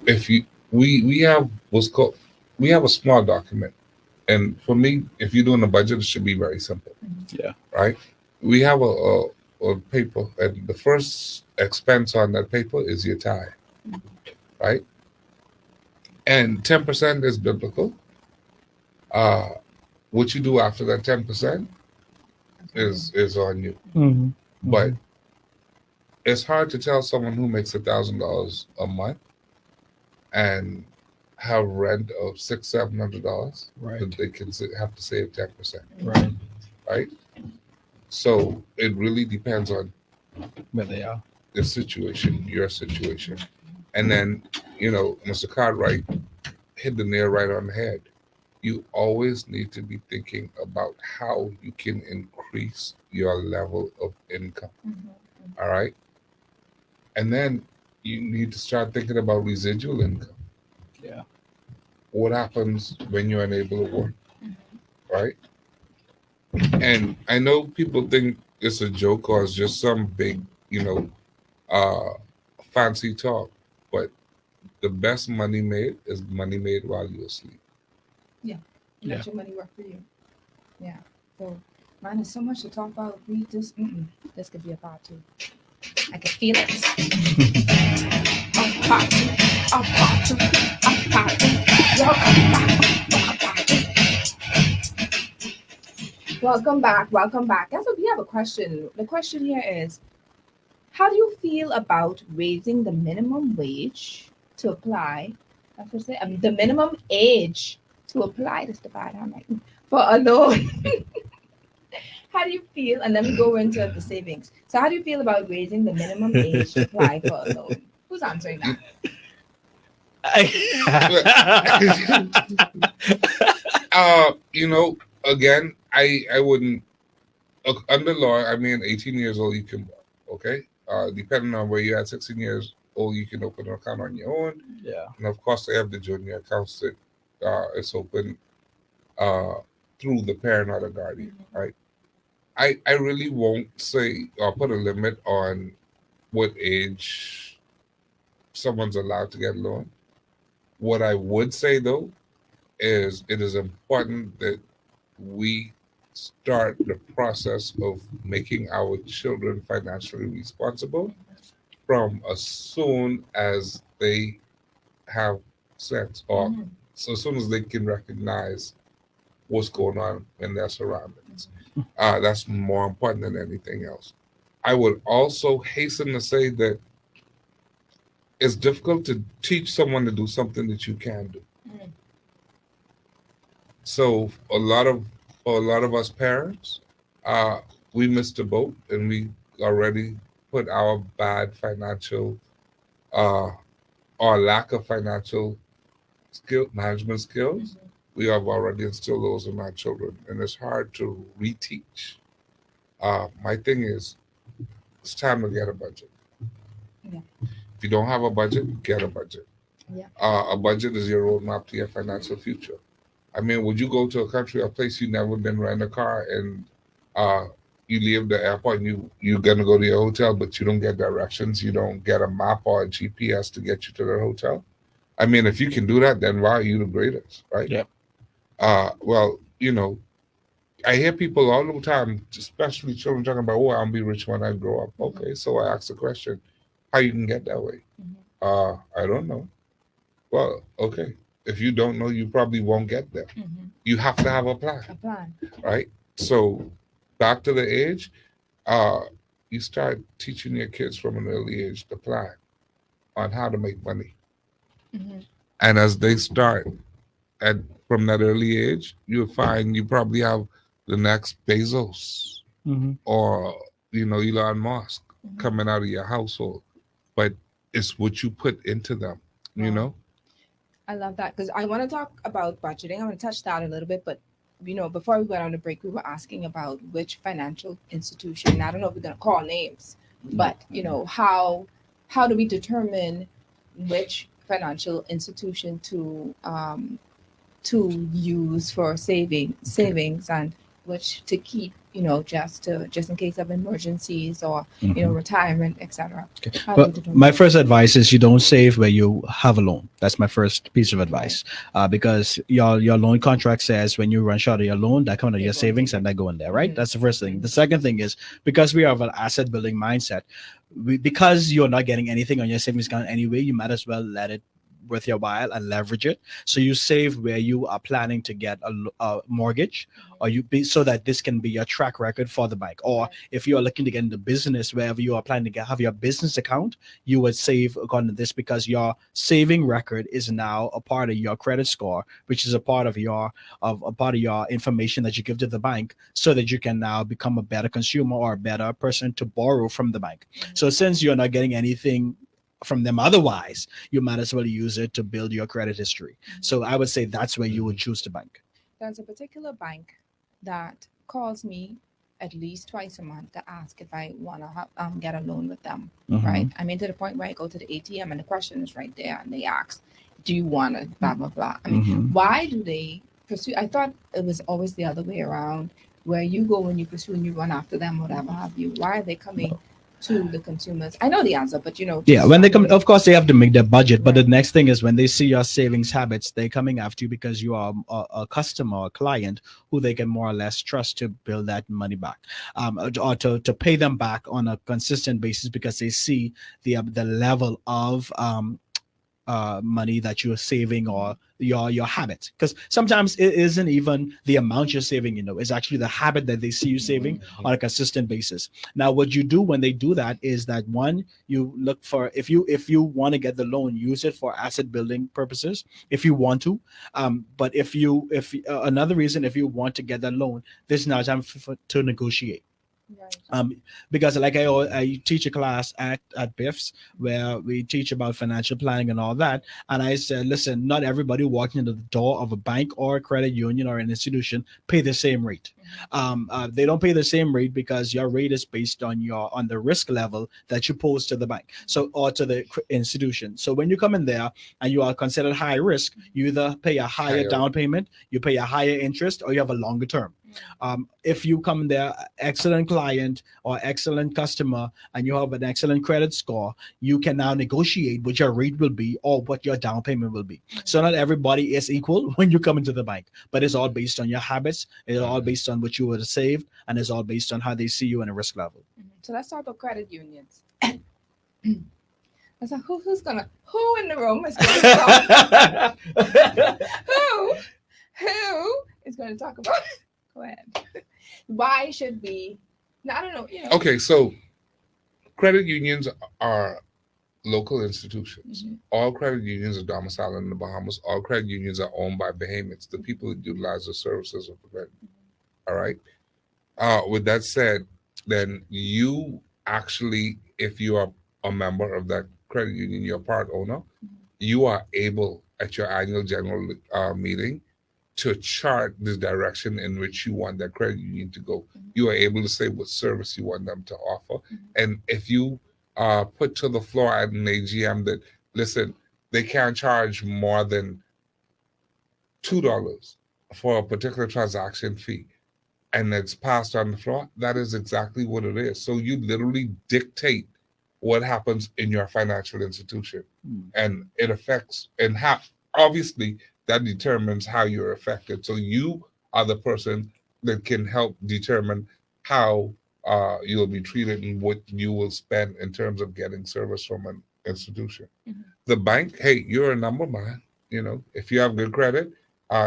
if we have what's called, we have a small document, and for me, if you're doing a budget, it should be very simple. Yeah. Right. We have a paper, and the first expense on that paper is your tithe. Right. And 10% is biblical. What you do after that 10% is on you. Mm-hmm. But it's hard to tell someone who makes $1,000 a month and have rent of $600-$700 Right. that they can have to save 10%. Right. Right. So it really depends on Where they are. the situation, your situation, and then Mr. Cartwright hit the nail right on the head. You always need to be thinking about how you can increase your level of income. All right. And then you need to start thinking about residual income. Yeah. What happens when you're unable to work? Right. And I know people think it's a joke or it's just some big, fancy talk, but the best money made is money made while you're asleep. Let your money work for you. Yeah. So, man, there's so much to talk about. We just, this could be a part two. I can feel it. A part two. A part two. A part two. Welcome back. Welcome back. That's what we have a question. The question here is, how do you feel about raising the minimum wage to apply? The minimum age to apply this divide handwriting for a loan. How do you feel? And then we go into the savings. So how do you feel about raising the minimum age to apply for a loan? Who's answering that? Again, I wouldn't, under law, 18 years old, you can borrow, okay? Depending on where you're at, 16 years old, you can open an account on your own. Yeah. And of course, they have the junior accounts that it's open through the parent or the guardian, right? I really won't say or put a limit on what age someone's allowed to get a loan. What I would say, though, is it is important that we start the process of making our children financially responsible from as soon as they have sense, or so as soon as they can recognize what's going on in their surroundings. That's more important than anything else. I would also hasten to say that it's difficult to teach someone to do something that you can do. So a lot of us parents, we missed the boat, and we already put our bad financial or lack of financial management skills, we have already instilled those in our children, and it's hard to reteach. My thing is, it's time to get a budget. Yeah. If you don't have a budget, get a budget. Yeah. A budget is your roadmap to your financial future. I mean, would you go to a country, a place you've never been, rent a car, and uh, you leave the airport and you're gonna go to your hotel, but you don't get directions, you don't get a map or a GPS to get you to the hotel? I mean, if you can do that, then why are you the greatest, right? Yeah. Well, I hear people all the time, especially children, talking about, "Oh, I'll be rich when I grow up." Okay, so I ask the question, how you can get that way? I don't know. Well, okay. If you don't know, you probably won't get there. You have to have a plan, A plan. right? So back to the age, uh, you start teaching your kids from an early age to plan on how to make money. And as they start at from that early age, you'll find you probably have the next Bezos or Elon Musk coming out of your household. But it's what you put into them, you know. I love that because I want to talk about budgeting. I want to touch that a little bit, but before we went on the break, we were asking about which financial institution. I don't know if we're going to call names, but how do we determine which financial institution to use for savings and which to keep, just in case of emergencies or retirement, etc. Okay. But my first advice is you don't save where you have a loan. That's my first piece of advice, because your loan contract says when you run short of your loan, that comes out of your savings and that go in there, right? That's the first thing. The second thing is because we have an asset building mindset, because you're not getting anything on your savings account anyway, you might as well let it worth your while and leverage it. So you save where you are planning to get a mortgage, or so that this can be your track record for the bank. Or if you are looking to get into business, wherever you are planning to have your business account, you would save according to this, because your saving record is now a part of your credit score, which is a part of your information that you give to the bank, so that you can now become a better consumer or a better person to borrow from the bank. So since you're not getting anything from them otherwise, you might as well use it to build your credit history. So I would say that's where you would choose to bank. There's a particular bank that calls me at least twice a month to ask if I want to get a loan with them, right? I mean, to the point where I go to the ATM and the question is right there, and they ask, do you want to blah, blah, blah. I mean, why do they pursue? I thought it was always the other way around, where you go and you pursue and you run after them, whatever have you. Why are they coming to the consumers? I know the answer, but when they come, of course they have to make their budget, but the next thing is when they see your savings habits, they're coming after you because you are a customer, a client who they can more or less trust to build that money back, or to pay them back on a consistent basis, because they see the level of money that you're saving, or your habits. Because sometimes it isn't even the amount you're saving, it's actually the habit that they see you saving on a consistent basis. Now what you do when they do that is that, one, you look for, if you want to get the loan, use it for asset building purposes if you want to, but if another reason, if you want to get that loan, this is now time to negotiate. Because like I teach a class at BIFS where we teach about financial planning and all that, and I said, listen, not everybody walking into the door of a bank or a credit union or an institution pay the same rate. They don't pay the same rate because your rate is based on the risk level that you pose to the bank, or to the institution. So when you come in there and you are considered high risk, you either pay a higher down payment, you pay a higher interest, or you have a longer term. If you come there, excellent client or excellent customer, and you have an excellent credit score, you can now negotiate what your rate will be or what your down payment will be. So not everybody is equal when you come into the bank, but it's all based on your habits. It's all based on what you would have saved, and it's all based on how they see you in a risk level. So let's talk about credit unions. I was like, who in the room is going to talk? who is going to talk about it? Go ahead. Why should we? No, I don't know. Okay, so credit unions are local institutions. All credit unions are domiciled in the Bahamas. All credit unions are owned by Bahamians, the people that utilize the services of the credit. All right. With that said, then you actually, if you are a member of that credit union, you're a part owner, you are able at your annual general meeting to chart the direction in which you want that credit union to go. You are able to say what service you want them to offer. And if you put to the floor at an AGM that, listen, they can't charge more than $2 for a particular transaction fee, and it's passed on the floor, that is exactly what it is. So you literally dictate what happens in your financial institution, and it affects and how obviously that determines how you're affected. So you are the person that can help determine how you'll be treated and what you will spend in terms of getting service from an institution. The bank, hey, you're a number man. You know, if you have good credit,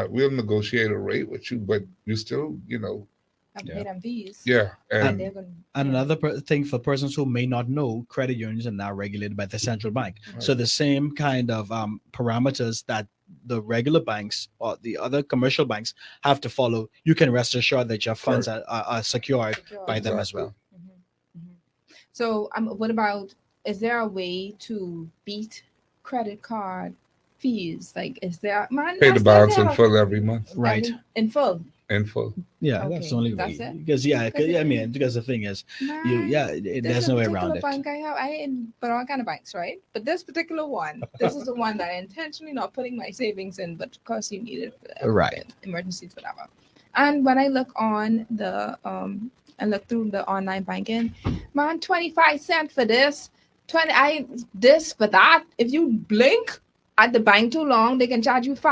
we'll negotiate a rate with you, but you still, Have to pay them fees. yeah. And they're And gonna, And another thing for persons who may not know, credit unions are now regulated by the central bank. So the same kind of parameters that the regular banks or the other commercial banks have to follow, you can rest assured that your funds are secured secure. by them as Exactly. well. So what about, is there a way to beat credit card fees? Like, is there, man, pay the that's balance like in that. full every month. Right. In full. In full. Yeah, Okay, that's the only that's way. it? Because Because because the thing is, Man, there's this no way particular around it. bank I have, but all kind of banks, right? But this particular one, this is the one that I intentionally not putting my savings in, but of course you need it for Right. emergencies, whatever. And when I look on the I look through the online banking, man, 25 cents for this, this for that. If you blink at the bank too long, they can charge you $5.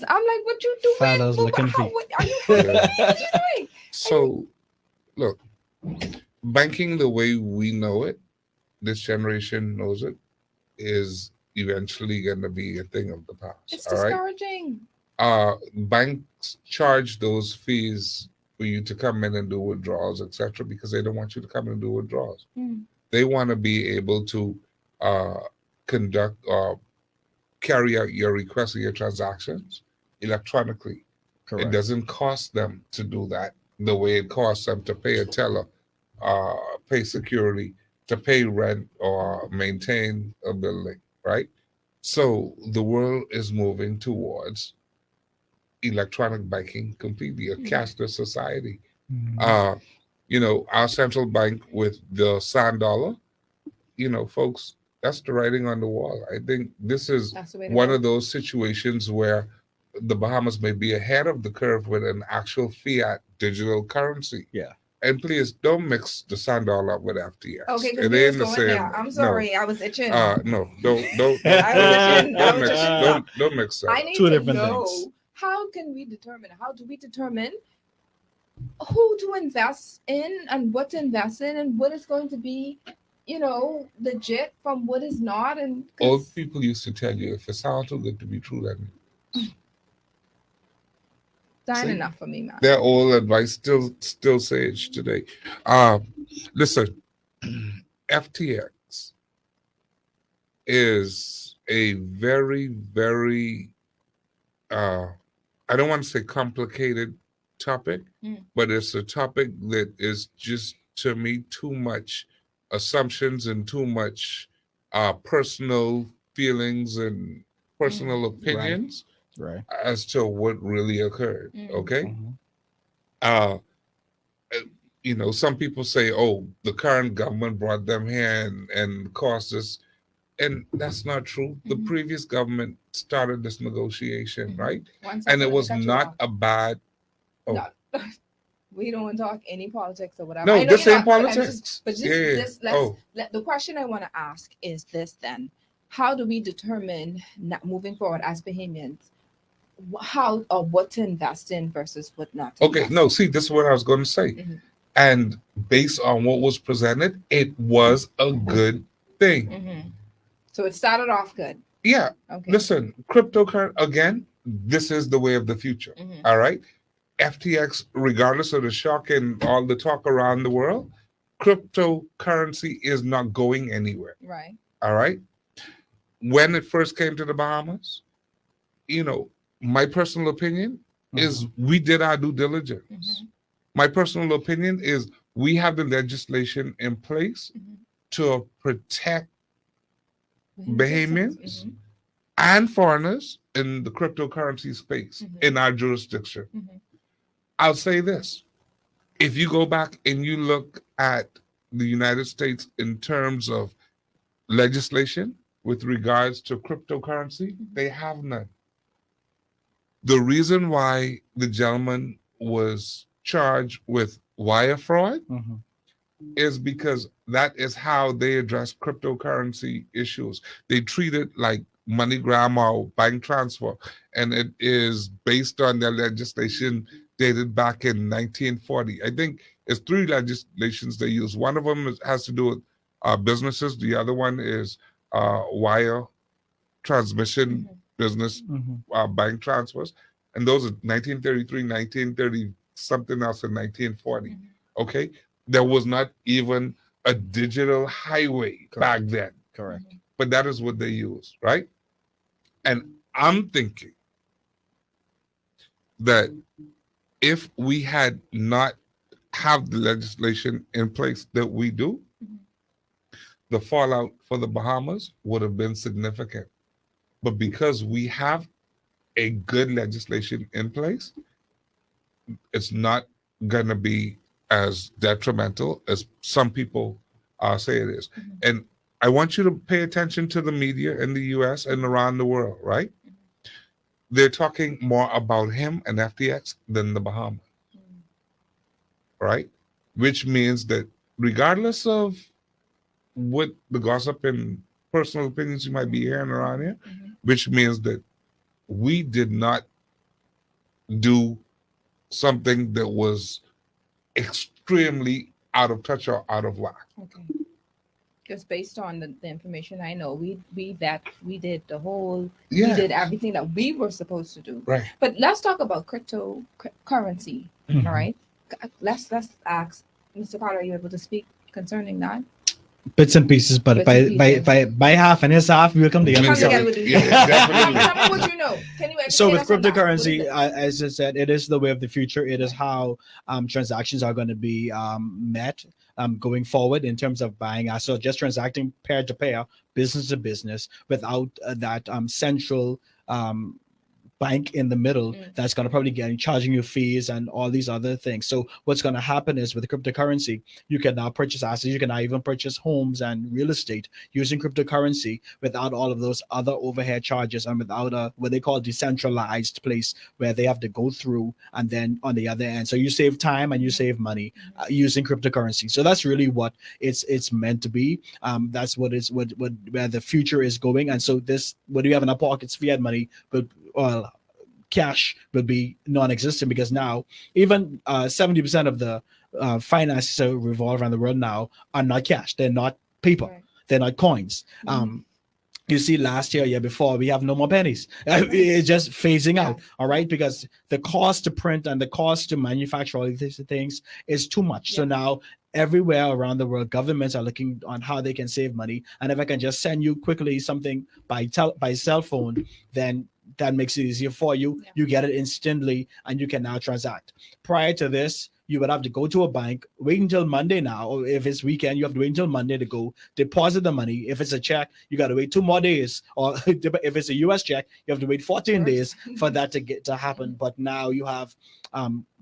I'm like, what you doing? $5 looking fee. What are you fucking Yeah. what you doing? So, look, banking the way we know it, this generation knows it, is eventually going to be a thing of the past. It's All right. discouraging. Banks charge those fees for you to come in and do withdrawals, etc., because they don't want you to come in and do withdrawals. They want to be able to conduct or carry out your requests or your transactions electronically. Correct. It doesn't cost them to do that the way it costs them to pay a teller, pay security, to pay rent or maintain a building, right? So the world is moving towards electronic banking completely, a cashless society. Our central bank with the sand dollar, folks, that's the writing on the wall. I think this is That's the way to one go. of those situations where the Bahamas may be ahead of the curve with an actual fiat digital currency. Yeah. And please don't mix the sand dollar up with FTX. Okay, because It we was ain't the going same. there. I'm sorry, I was itching. No, don't I was itching. I was mix itching. don't mix that I up. need Two to different know, things. how do we determine who to invest in and what to invest in and what is going to be, legit from what is not. And 'cause Old people used to tell you, if it sounds too good to be true, then that's See? enough for me, man. their old advice still sage today. Listen, FTX is a very, very I don't want to say complicated topic, but it's a topic that is just, to me, too much assumptions and too much personal feelings and personal opinions Right. as to what really occurred. Okay. Mhm. Some people say, oh, the current government brought them here and caused this. And that's not true. The previous government started this negotiation, right? And it was not a bad. Oh. No. We don't want to talk any politics or whatever. No, I know this you're ain't not, politics. The question I want to ask is this then. How do we determine, moving forward as Bahamians, how or what to invest in versus what not to Okay, invest no, in? see, this is what I was going to say. And based on what was presented, it was a good thing. So it started off good. Yeah. Okay. Listen, cryptocurrency, again, this is the way of the future. All right. FTX, regardless of the shock and all the talk around the world, cryptocurrency is not going anywhere. Right. All right. When it first came to the Bahamas, my personal opinion is we did our due diligence. My personal opinion is we have the legislation in place to protect Bahamians and foreigners in the cryptocurrency space in our jurisdiction. I'll say this. If you go back and you look at the United States in terms of legislation with regards to cryptocurrency, they have none. The reason why the gentleman was charged with wire fraud is because that is how they address cryptocurrency issues. They treat it like MoneyGram or bank transfer, and it is based on their legislation dated back in 1940. I think it's three legislations they use. One of them has to do with businesses. The other one is wire transmission business bank transfers, and those are 1933, 1930, something else in 1940. Okay, there was not even a digital highway back then. Correct. But that is what they use, right? And I'm thinking that if we had not have the legislation in place that we do, the fallout for the Bahamas would have been significant. But because we have a good legislation in place, it's not going to be as detrimental as some people say it is. And I want you to pay attention to the media in the US and around the world, right? They're talking more about him and FTX than the Bahamas, right? Which means that regardless of what the gossip and personal opinions you might be hearing around here, which means that we did not do something that was extremely out of touch or out of whack. Okay. Because based on the information I know, we did the whole, we did everything that we were supposed to do. Right. But let's talk about cryptocurrency. All right. Let's ask Mr. Carter. Are you able to speak concerning that? Bits and pieces, but Bits and pieces. by half and his half, we'll come together. Come together with this. Yeah, definitely. Tell me what you know. Can you So with explain us on that? cryptocurrency, What is it? as I said, it is the way of the future. It is how transactions are going to be met going forward in terms of buying. So just transacting pair to pair, business to business, without that central bank in the middle that's going to probably get charging you fees and all these other things. So what's going to happen is with the cryptocurrency, you can now purchase assets, you can now even purchase homes and real estate using cryptocurrency without all of those other overhead charges and without a what they call decentralized place where they have to go through and then on the other end. So you save time and you save money using cryptocurrency. So that's really what it's meant to be. That's what where the future is going. And so this, what do you have in our pockets, fiat money, but cash will be non-existent because now even 70% of the finances that revolve around the world now are not cash. They're not paper. Right. They're not coins. You see, last year before, we have no more pennies. It's just phasing out. All right, because the cost to print and the cost to manufacture all these things is too much. So now everywhere around the world, governments are looking on how they can save money. And if I can just send you quickly something by cell phone, then that makes it easier for you. You get it instantly and you can now transact. Prior to this, you would have to go to a bank, wait until Monday now, or if it's weekend, you have to wait until Monday to go deposit the money. If it's a check, you got to wait 2 more days. Or if it's a US check, you have to wait 14 days for that to happen. But now you have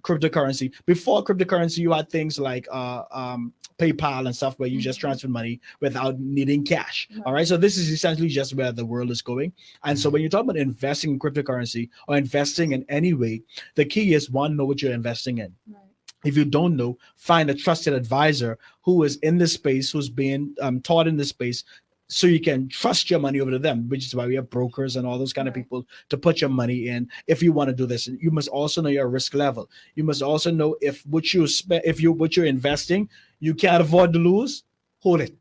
cryptocurrency. Before cryptocurrency, you had things like PayPal and stuff where you just transfer money without needing cash. All right. So this is essentially just where the world is going. And so when you talk about investing in cryptocurrency or investing in any way, the key is one, know what you're investing in. Right. If you don't know, find a trusted advisor who is in this space, who's being taught in this space, so you can trust your money over to them, which is why we have brokers and all those kind of people to put your money in. If you want to do this, you must also know your risk level. You must also know if what you're investing, you can't afford to lose, hold it,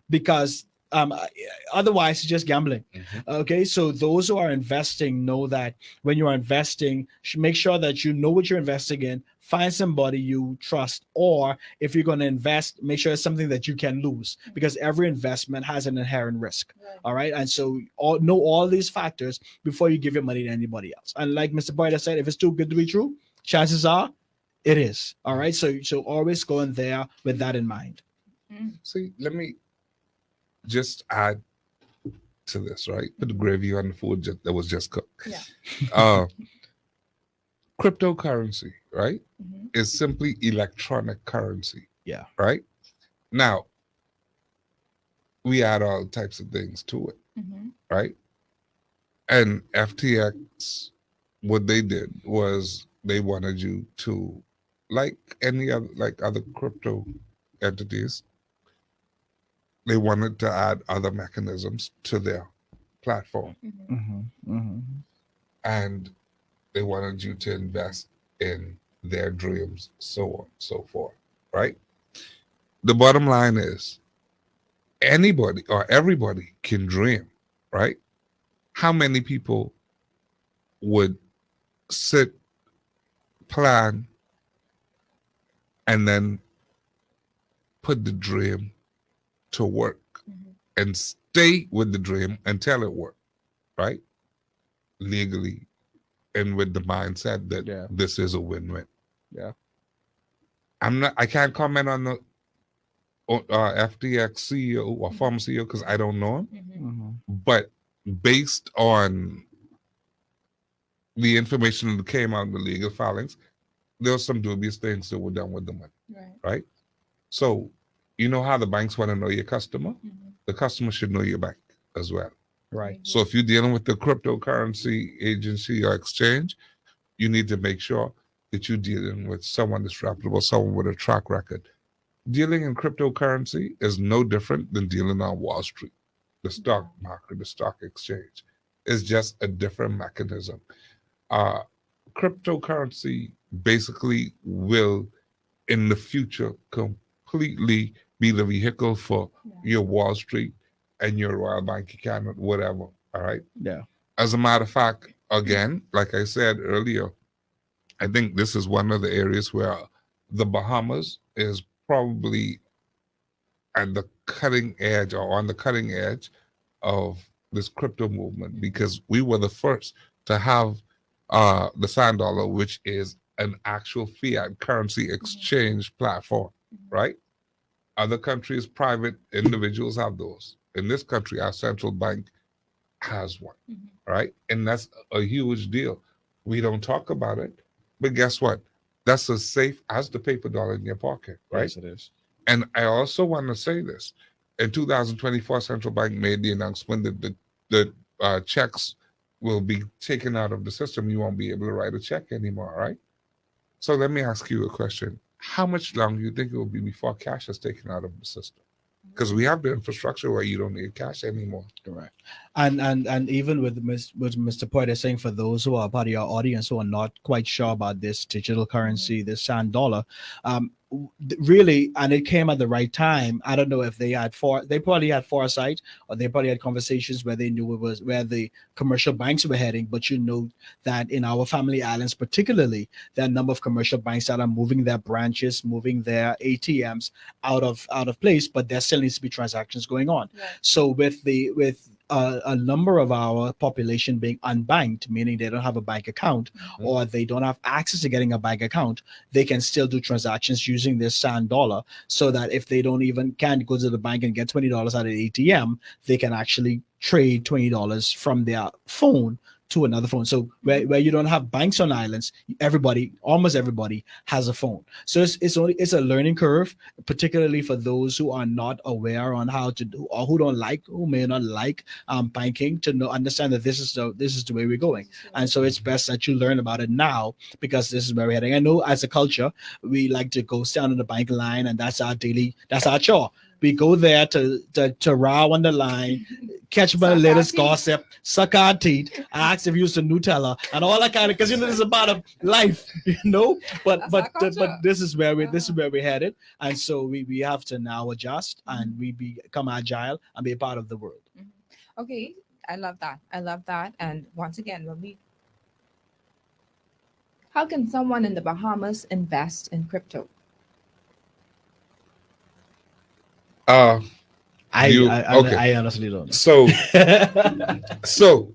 because otherwise it's just gambling. Okay, so those who are investing know that when you are investing, make sure that you know what you're investing in. Find somebody you trust, or if you're going to invest, make sure it's something that you can lose, because every investment has an inherent risk. All right, and so know all these factors before you give your money to anybody else. And like Mr. Boyd said, if it's too good to be true, chances are it is. All right, so always go in there with that in mind. See, let me just add to this, right? Put the gravy on the food that was just cooked. Yeah. Uh, cryptocurrency, right, Mm-hmm. is simply electronic currency, Yeah. right? Now, we add all types of things to it, Mm-hmm. right? And FTX, what they did was they wanted you to, like any other, like other crypto entities, they wanted to add other mechanisms to their platform, Mm-hmm. Mm-hmm. Mm-hmm. and they wanted you to invest in their dreams, so on and so forth, right? The bottom line is anybody or everybody can dream, right? How many people would sit, plan, and then put the dream to work Mm-hmm. and stay with the dream until it worked, right? Legally and with the mindset that Yeah. this is a win-win. Yeah. I can't comment on the FTX CEO or former CEO because I don't know him. Mm-hmm. Mm-hmm. But based on the information that came out in the legal filings, there were some dubious things that were done with the money, Right. right? So, you know how the banks want to know your customer? Mm-hmm. The customer should know your bank as well. Right. So, if you're dealing with the cryptocurrency agency or exchange, you need to make sure that you're dealing with someone that's reputable, someone with a track record. Dealing in cryptocurrency is no different than dealing on Wall Street, the stock market, the stock exchange. It's just a different mechanism. Uh, Cryptocurrency basically will, in the future, completely be the vehicle for your Wall Street and your Royal Bank account, whatever. All right. Yeah. As a matter of fact, again, like I said earlier, I think this is one of the areas where the Bahamas is probably at the cutting edge or on the cutting edge of this crypto movement because we were the first to have the sand dollar, which is an actual fiat currency exchange platform, right? Other countries, private individuals have those. In this country, our central bank has one, right? And that's a huge deal. We don't talk about it, but guess what? That's as safe as the paper dollar in your pocket, right? Yes, it is. And I also want to say this. In 2024, Central Bank made the announcement that the checks will be taken out of the system. You won't be able to write a check anymore, right? So let me ask you a question. How much longer do you think it will be before cash is taken out of the system? Because we have the infrastructure where you don't need cash anymore. Correct. And even with Mr. Poitier saying, for those who are part of your audience who are not quite sure about this digital currency, this sand dollar, really, and it came at the right time. I don't know if they probably had foresight, or they probably had conversations where they knew it was where the commercial banks were heading. But you know that in our family islands, particularly, there are a number of commercial banks that are moving their branches, moving their ATMs out of place, but there still needs to be transactions going on. Right. So with a number of our population being unbanked, meaning they don't have a bank account or they don't have access to getting a bank account, they can still do transactions using this sand dollar, so that if they can't go to the bank and get $20 out of the ATM, they can actually trade $20 from their phone to another phone. So where you don't have banks on islands, almost everybody has a phone. So it's a learning curve, particularly for those who are not aware on how to do, or who may not like banking, to understand that this is the way we're going. And so it's best that you learn about it now, because this is where we're heading. I know as a culture, we like to go stand on the bank line, and that's our chore. We go there to row on the line, catch up on the latest gossip, suck our teeth, ask if you use the Nutella, and all that kind of, because this is about a life, But this is where we're headed, and so we have to now adjust and we become agile and be a part of the world. Okay, I love that. And once again, how can someone in the Bahamas invest in crypto? I honestly don't know. So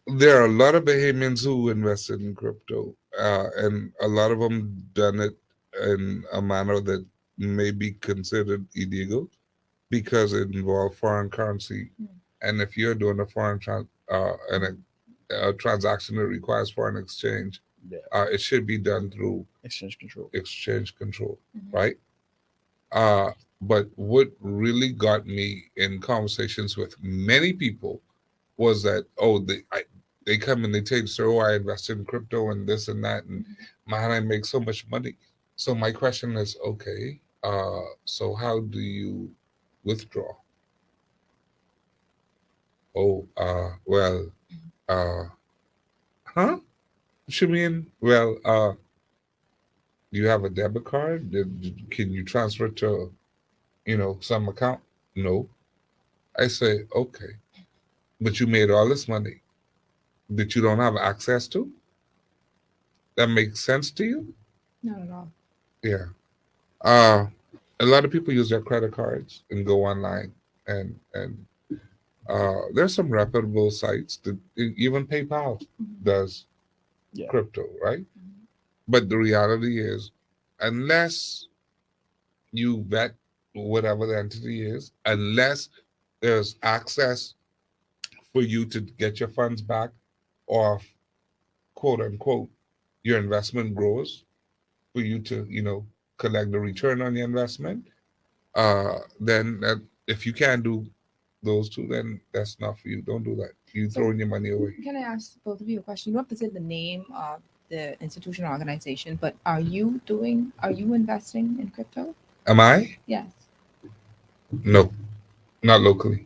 there are a lot of Bahamians who invested in crypto, and a lot of them done it in a manner that may be considered illegal because it involved foreign currency And if you're doing a a transaction that requires foreign exchange, Yeah. it should be done through Exchange control. exchange control, Mhm. right? But what really got me in conversations with many people was that, they come and they tell you, "So, I invested in crypto and this and that, and man, I make so much money." So my question is, okay, so how do you withdraw? Oh, uh, huh? What you mean? Well, do you have a debit card? Can you transfer it to, some account? No. I say, okay, but you made all this money that you don't have access to? That makes sense to you? Not at all. Yeah. Uh, a lot of people use their credit cards and go online, and there's some reputable sites that even PayPal does Yeah. crypto, right? Mhm. But the reality is, unless you vet whatever the entity is, unless there's access for you to get your funds back, or quote unquote, your investment grows for you to, collect the return on your investment, then if you can't do those two, then that's not for you. Don't do that. You So throwing your money away. can I ask both of you a question? You don't have to say the name of the institution or organization, but are you investing in crypto? Am I? Yes. No, not locally.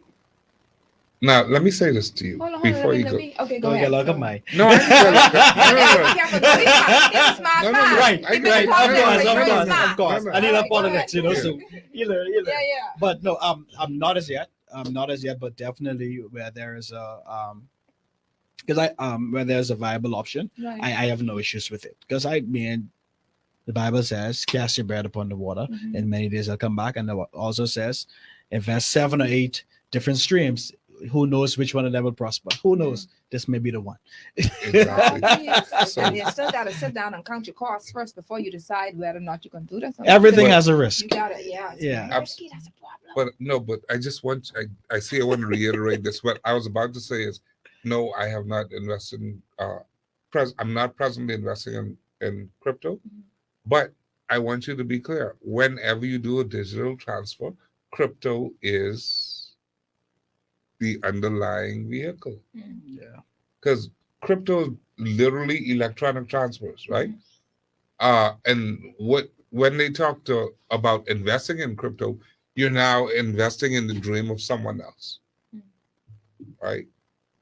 Now, let me say this to you Hold on, before you let go. me. Okay, go Don't get ahead. like a Sorry. my. No, I didn't get like that. Yeah, No, be no, careful. No, he's a smart no, no, man. no. Right, I Keep get it it. right, positive. of No, He's course, of very course, smart. of course. no, I no. need All right, go politics, ahead. so you learn, you learn. Yeah, yeah. But no, I'm not as yet. I'm not as yet, but definitely where there is a because where there's a viable option, Right. I have no issues with it. Because I mean, the Bible says, "Cast your bread upon the water, Mhm. and many days I'll come back." And it also says, invest 7 or 8 different streams. Who knows which one of them will prosper? Who knows? This may be the one. Exactly. And So, you still got to sit down and count your costs first before you decide whether or not you can do this. Everything But- has a risk. You got to, yeah. It's Yeah. very risky. That's a problem. but no, but I just want, I see, I want to reiterate this. What I was about to say is, no, I have not invested in, I'm not presently investing in crypto, but I want you to be clear. Whenever you do a digital transfer, crypto is the underlying vehicle, Yeah. because crypto is literally electronic transfers, right? And when they talk about investing in crypto, you're now investing in the dream of someone else, right?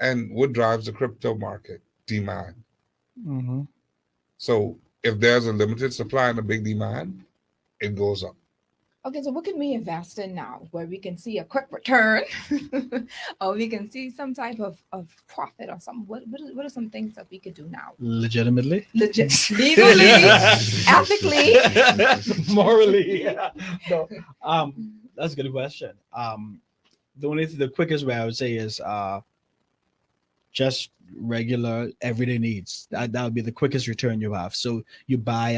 And what drives the crypto market? Demand. Mm-hmm. So if there's a limited supply and a big demand, it goes up. Okay, so what can we invest in now where we can see a quick return or we can see some type of profit or something? What are some things that we could do now? Legitimately, Legit, legally, ethically. morally. Yeah. No, that's a good question. The quickest way I would say is just regular everyday needs. That would be the quickest return you have. So you buy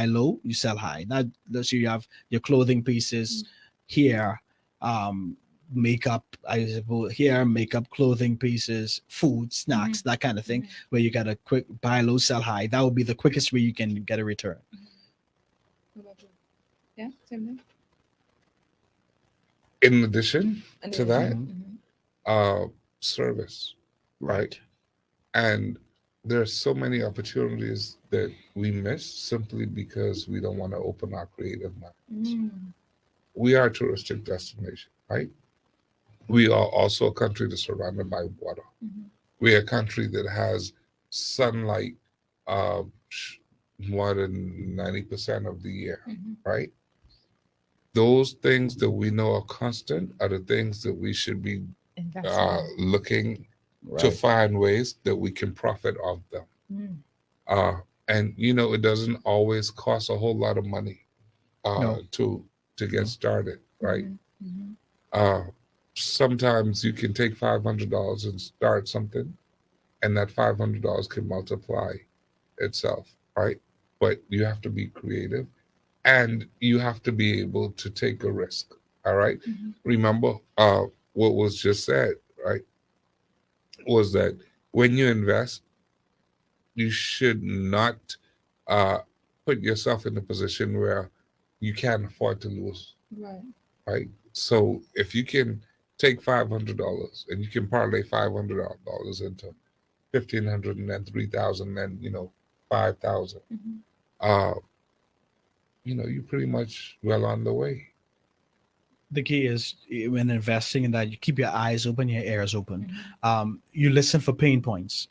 low, you sell high. That so you have your clothing pieces here, makeup, I suppose here, makeup, clothing pieces, food, snacks, that kind of thing, where you got a quick buy low, sell high. That would be the quickest way you can get a return. What about you? Yeah, same thing. In addition And to then- that, Mhm. service, Right. and there's so many opportunities that we miss simply because we don't want to open our creative mind. Mm. We are a touristic destination, right? We are also a country that's surrounded by water. Mhm. We're a country that has sunlight uh, more than 90% of the year, Mhm. right? Those things that we know are constant are the things that we should be Investment. looking to Right. find ways that we can profit off them. Mm. And it doesn't always cost a whole lot of money No. to get started, right? Mhm. Mhm. Uh, Sometimes you can take $500 and start something, and that $500 can multiply itself, right? But you have to be creative, and you have to be able to take a risk. All right. Mhm. Remember, what was just said, right, was that when you invest, you should not uh, put yourself in a position where you can't afford to lose, Right. right? So if you can take $500 and you can parlay $500 into 1,500 and then 3,000 and 5,000, Mhm. uh, you're pretty much well on the way. The key is when investing in that, you keep your eyes open, your ears open. Mhm. You listen for pain points.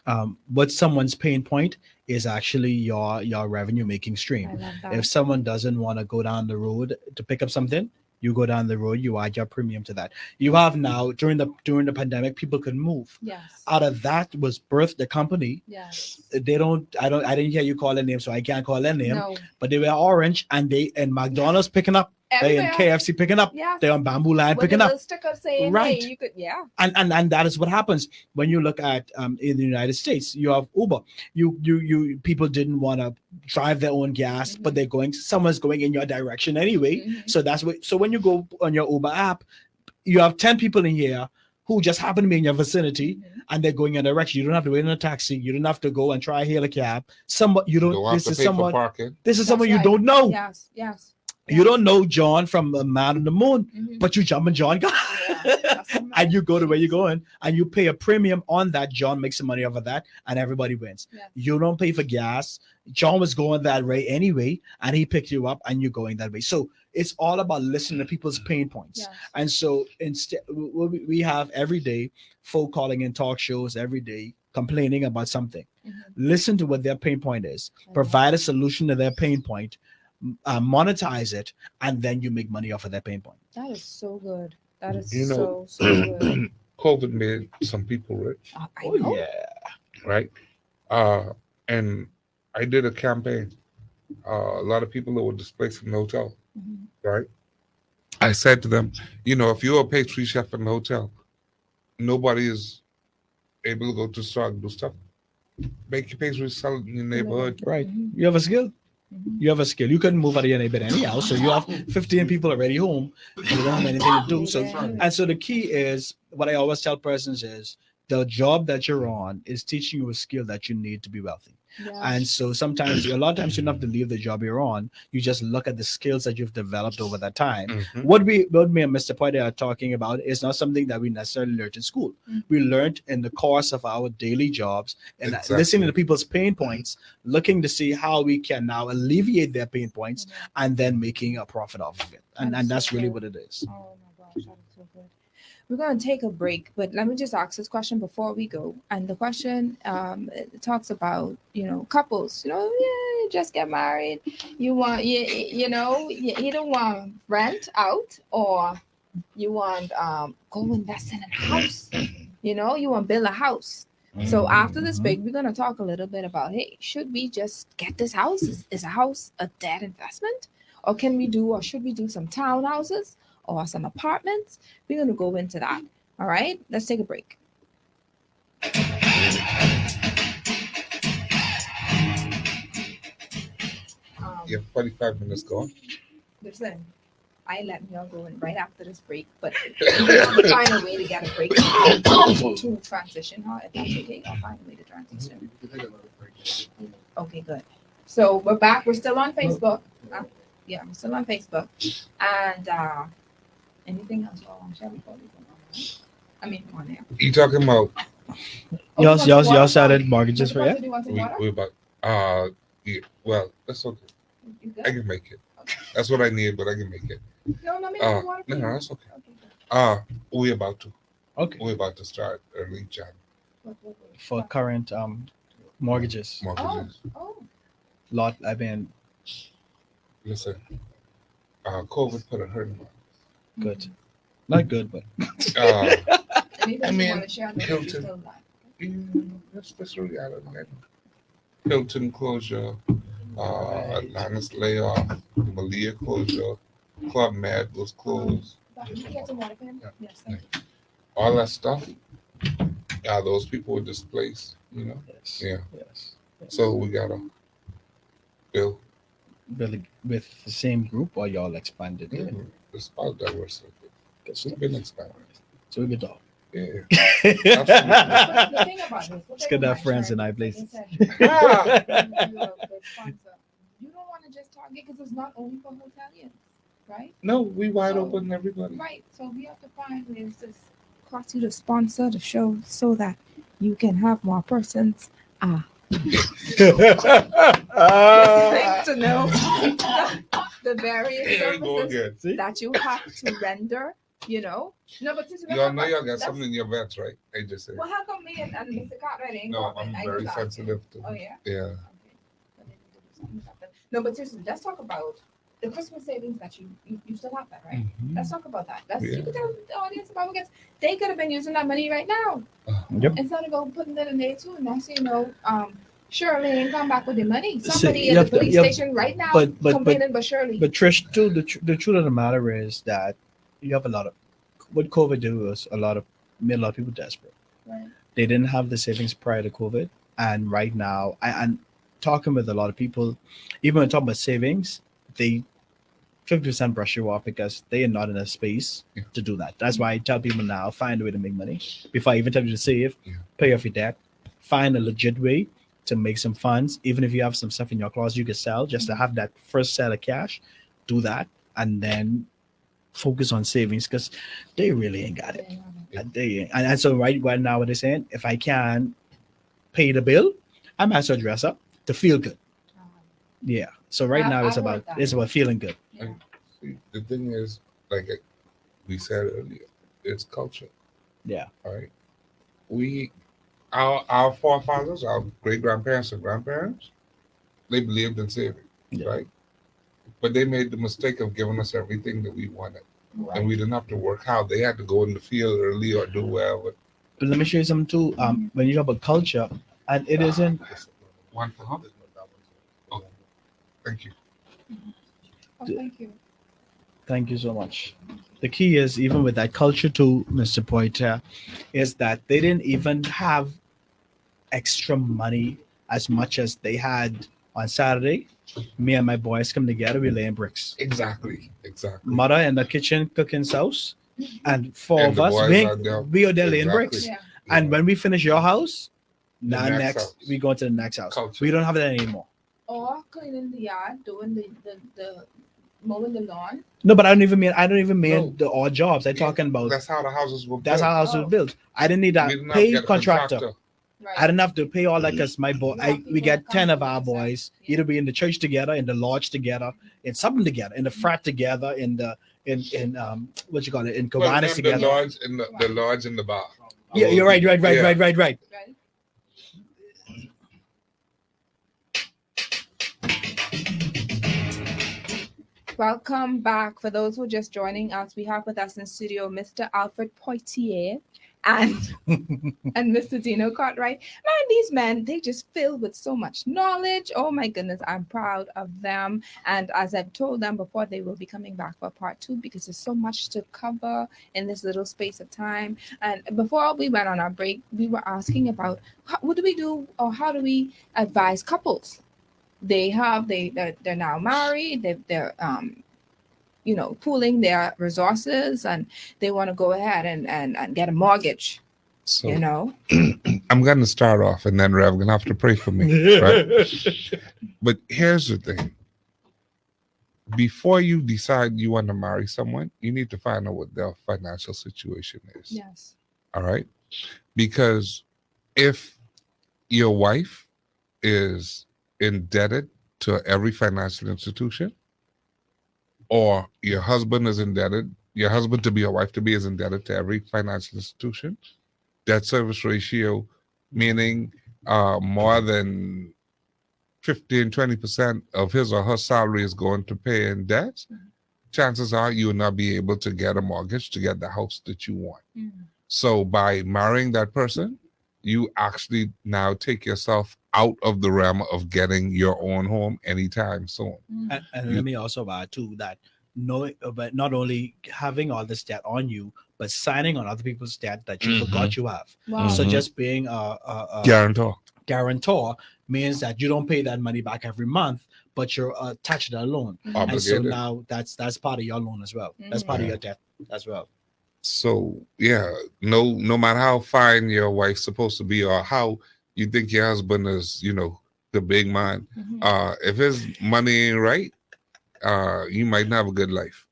What someone's pain point is actually your revenue making stream. I love If that. someone doesn't want to go down the road to pick up something, you go down the road, you add your premium to that. You have now during the pandemic, people could move. Yes. Out of that was birthed the company. Yes. I didn't hear you call their name, so I can't call their name. No. But they were orange, and McDonald's picking up, and Everywhere. KFC picking up. Yes. They're on bamboo line With the picking up. little sticker saying, Right. "Hey, you could." Yeah. And that is what happens when you look at in the United States. You have Uber. You people didn't want to drive their own gas, but they're going. Someone's going in your direction anyway. Mhm. So that's what. So when you go on your Uber app, you have 10 people in here who just happen to be in your vicinity, Mhm. and they're going in a direction. You don't have to wait in a taxi. You don't have to go and try hail a cab. Someone you You don't. don't have This to is pay for someone. parking. This is That's someone you right. don't know. Yes. Yes. You don't know John from Man on the Moon, Mhm. but you jump in John, Yeah. That's and right. you go to where you're going, and you pay a premium on that. John makes some money off of that, and everybody wins. Yes. You don't pay for gas. John was going that way anyway, and he picked you up, and you're going that way. So it's all about listening to people's pain points. Yes. And so instead, we have every day folk calling in talk shows every day complaining about something. Mhm. Listen to what their pain point is. I love Provide a solution to their pain point. Monetize it, and then you make money off of that pain point. That is so good. That is You know, so good. COVID made some people rich, I know. Yeah. right? And I did a campaign. A lot of people that were displaced from the hotel, Mhm. right? I said to them, if you're a pastry chef in the hotel, nobody is able to go to the store and do stuff. Make your pastries, sell it in your neighborhood. Right. Mhm. You have a skill. Mhm. You have a skill. You couldn't move out of your neighborhood anyhow. So you have 15 people already home. You don't have anything to do. So and so the key is what I always tell persons is the job that you're on is teaching you a skill that you need to be wealthy. And Yes. so sometimes a lot of times you don't have to leave the job you're on. You just look at the skills that you've developed over that time. Mhm. What me and Mr. Poitier are talking about is not something that we necessarily learned in school. Mhm. We learned in the course of our daily jobs and Exactly. listening to people's pain points, looking to see how we can now alleviate their pain points Mhm. and then making a profit off of it. And That is that's so really good. what it is. Oh my gosh, that is so good. We're going to take a break, but let me just ask this question before we go. And the question it talks about, couples, yeah, you just get married. You want, you either want rent out or you want go invest in a house. You want build a house. So after this break, we're going to talk a little bit about, hey, should we just get this house? Is a house a debt investment? Or should we do some townhouses or some apartments? We're going to go into that. All right, let's take a break. You have 45 minutes gone. Listen, I let y'all go in right after this break, but I'll find a way to get a break to transition. Huh? If that's okay, I'll find a way to transition. Okay, good. So we're back. We're still on Facebook. Yeah, we're still on Facebook. And anything else y'all want to share before we go on? Right? I mean, on there. You talking about Y'all started mortgages for Do you want some water? we about yeah, well, that's okay. You good? I can make it. Okay. That's what I need, but I can make it. No, let me Uh, have water. no, for you. that's okay. Okay, good. We're about to. Okay. We're about to start early Jan What? For current mortgages. mortgages. Oh, Lot I mean Listen, COVID put a hurt in my. good. Not good, but Anything I you mean, want to share? That Hilton. you still like? That's the reality. Hilton closure, Atlantis layoff, Malia closure, Club Med was closed. Can you get some water for him? Yeah. Yes, thank you. All that stuff. Yeah, those people were displaced. yes. Yeah. Yes. So we gotta build. Really with the same group or y'all expanded it? It's about diversity. Good We've stuff. been expanding. So we can talk. Yeah. But the thing about this, Let's get our friends in high places. Ah, You don't want to just target because it's not only for hoteliers, right? no, we wide So- open, everybody. Right. So we have to find ways to cost you to sponsor the show so that you can have more persons. Listening to know the various Here we go services again. that you have to render. No, but this is Y'all know y'all got something in your vets, right? I just said. Well, how come me and Mr. Cartwright ain't No, going? I'm very sensitive to. Oh yeah. Yeah. Okay. But they need to do something about that. No, but seriously, let's talk about the Christmas savings that you still have that, right? Mhm. Let's talk about that. Yeah. You could tell the audience about because they could have been using that money right now Yep. instead of go putting it in there too. And that's Shirley ain't come back with the money. See, Somebody you in the have to- police you have- station right now but- complaining, but Shirley. But Trish, too, the truth of the matter is that you have a lot of what COVID did was made a lot of people desperate. Right. They didn't have the savings prior to COVID, and right now, I'm talking with a lot of people. Even when talking about savings, they 50% brush you off because they are not in a space Yeah. to do that. That's why I tell people now find a way to make money before I even tell you to save, Yeah. pay off your debt, find a legit way to make some funds. Even if you have some stuff in your closet you can sell, just to have that first set of cash, do that, and then focus on savings because they really ain't got it. And so right now what they're saying, if I can pay the bill, I might as well dress up to feel good. Yeah. So right now I heard that. it's about feeling good. Yeah. See, the thing is, like we said earlier, it's culture. Yeah. All right. Our forefathers, our great grandparents and grandparents, they believed in saving, Yeah. right? But they made the mistake of giving us everything that we wanted, and we didn't have to work hard. They had to go in the field early or do whatever. But let me show you something too. When you talk about culture, and it isn't. One for $100. Oh, thank you. Oh, thank you. Thank you so much. The key is even with that culture too, Mr. Poitier, is that they didn't even have extra money as much as they had on Saturday. Me and my boys come together, we laying bricks. Exactly. Mother in the kitchen cooking sauce, and four And of the us boys are there. we are there laying Exactly. bricks. Yeah. And when we finish your house, now next next house. we go to the next house. Culture. We don't have that anymore. Or cleaning the yard, doing the mowing the lawn. No, but I don't even mean No. the odd jobs. I'm talking about That's how the houses were built. that's how houses were built. I didn't need We that didn't have to pay get a contractor. Right. I didn't have to pay all that because my boy, You have we people get that come 10 of to our yourself. boys Yeah. either be in the church together, in the lodge together, in something together, in the frat together, in what you call it, in Well, Kiwanis the together. lodge in the lodge in the bar. Yeah, you're right. Right. Welcome back. For those who are just joining us, we have with us in studio Mr. Alfred Poitier and and Mr. Deno Cartwright. Man, these men, they just filled with so much knowledge. Oh my goodness, I'm proud of them. And as I've told them before, they will be coming back for part 2 because there's so much to cover in this little space of time. And before we went on our break, we were asking about what do we do or how do we advise couples? They're now married. They're pooling their resources and they want to go ahead and get a mortgage. So I'm going to start off, and then Rev going to have to pray for me, right? But here's the thing: before you decide you want to marry someone, you need to find out what their financial situation is. Yes. All right, because if your wife is indebted to every financial institution, or your husband is indebted, your husband to be, your wife to be is indebted to every financial institution, debt service ratio, meaning more than 15-20% of his or her salary is going to pay in debt, chances are you will not be able to get a mortgage to get the house that you want. So by marrying that person, you actually now take yourself out of the realm of getting your own home anytime soon. And let me also add too that but not only having all this debt on you, but signing on other people's debt that you forgot you have. Wow. So just being a guarantor means that you don't pay that money back every month, but you're attached to that loan. And so Obligated. now that's part of your loan as well. That's part of your debt as well. So yeah, no matter how fine your wife's supposed to be or how you think your husband is, the big man, Mhm. if his money ain't right, you might not have a good life.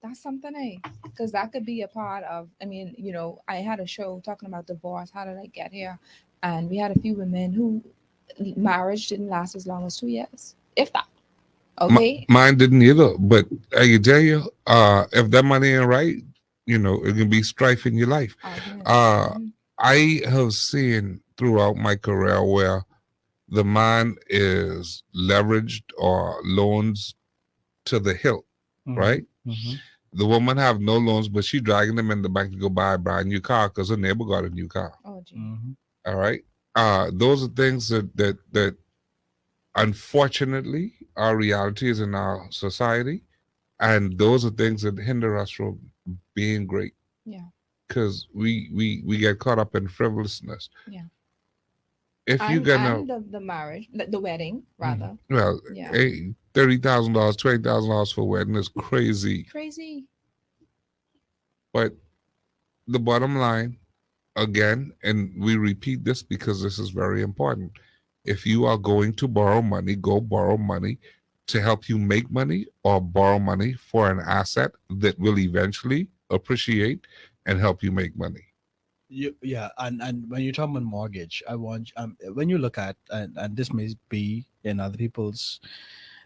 That's something, because that could be a part of. I mean, I had a show talking about divorce. How did I get here? And we had a few women who marriage didn't last as long as 2 years, if that. Okay. Mine didn't either, but I can tell you, if that money ain't right, it can be strife in your life. Arguments. Uh, I have seen throughout my career where the man is leveraged or loans to the hilt, right? Mm-hmm. The woman have no loans, but she dragging them in the bank to go buy a brand new car because her neighbor got a new car. Oh, gee. Mm-hmm. All right. Those are things that unfortunately are realities in our society, and those are things that hinder us from being great Yeah. because we get caught up in frivolousness. Yeah. If you're gonna, And the marriage, the wedding rather. well, Yeah. hey, $30,000, $20,000 for a wedding is crazy. Crazy. But the bottom line, again, and we repeat this because this is very important. If you are going to borrow money, go borrow money to help you make money or borrow money for an asset that will eventually appreciate and help you make money. Yeah, and when you're talking about mortgage, I want when you look at and this may be in other people's,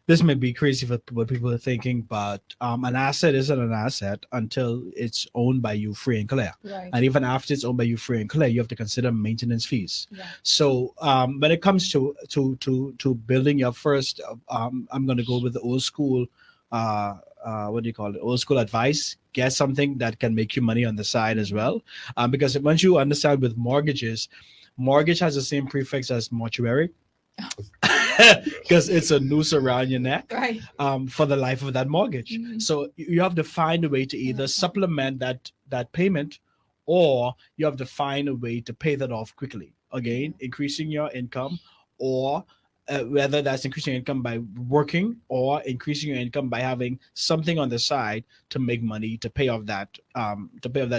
this may be crazy for what people are thinking, but an asset isn't an asset until it's owned by you free and clear. Right. And even after it's owned by you free and clear, you have to consider maintenance fees. Yeah. So when it comes to building your first, I'm going to go with the old school. What do you call it? Old school advice. Get something that can make you money on the side as well, because once you understand with mortgages, mortgage has the same prefix as mortuary. Because it's a noose around your neck, Right. for the life of that mortgage. Mhm. So you have to find a way to either supplement that payment, or you have to find a way to pay that off quickly. Again, increasing your income, or whether that's increasing your income by working or increasing your income by having something on the side to make money to pay off that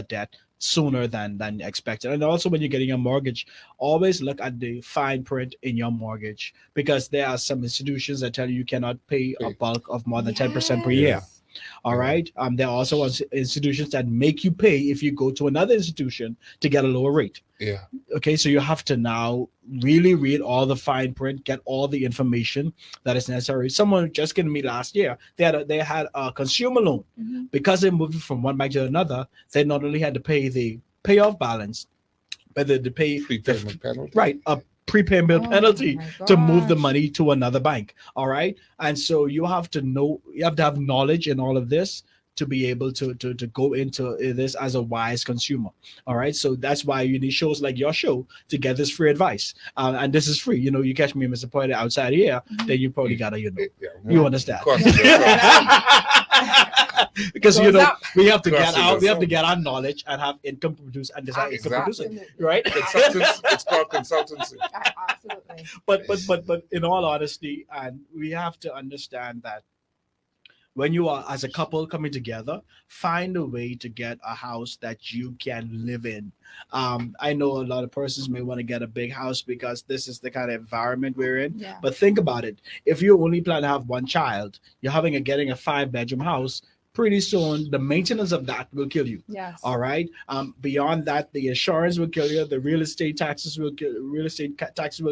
debt sooner than expected. And also, when you're getting a mortgage, always look at the fine print in your mortgage, because there are some institutions that tell you cannot pay a bulk of more than 10% per year. Yes. All right. There are also institutions that make you pay if you go to another institution to get a lower rate. Yeah. Okay, so you have to now really read all the fine print, get all the information that is necessary. Someone just came to me last year. They had a consumer loan. Mhm. Because they moved from one bank to another. They not only had to pay the payoff balance, but they had to pay Prepayment penalty. right, a prepayment Oh, penalty my to move the gosh. money to another bank. All right, and so you have to know, you have to have knowledge in all of this to be able to go into this as a wise consumer. All right, so that's why you need shows like your show to get this free advice, and this is free. You catch me, Mr. Poitier, outside here, then you probably gotta Yeah. you understand. Of course. Because Goes up. we have to Of course get it out, does. we have to get our knowledge and have income produce and decide income producing, Absolutely. right? It's called consultancy. Absolutely. But in all honesty, and we have to understand that when you are as a couple coming together, find a way to get a house that you can live in. I know a lot of persons may want to get a big house because this is the kind of environment we're in. Yeah. But think about it. If you only plan to have one child, you're getting a 5-bedroom house. Pretty soon, the maintenance of that will kill you. Yes. All right. Beyond that, the insurance will kill you. The taxes will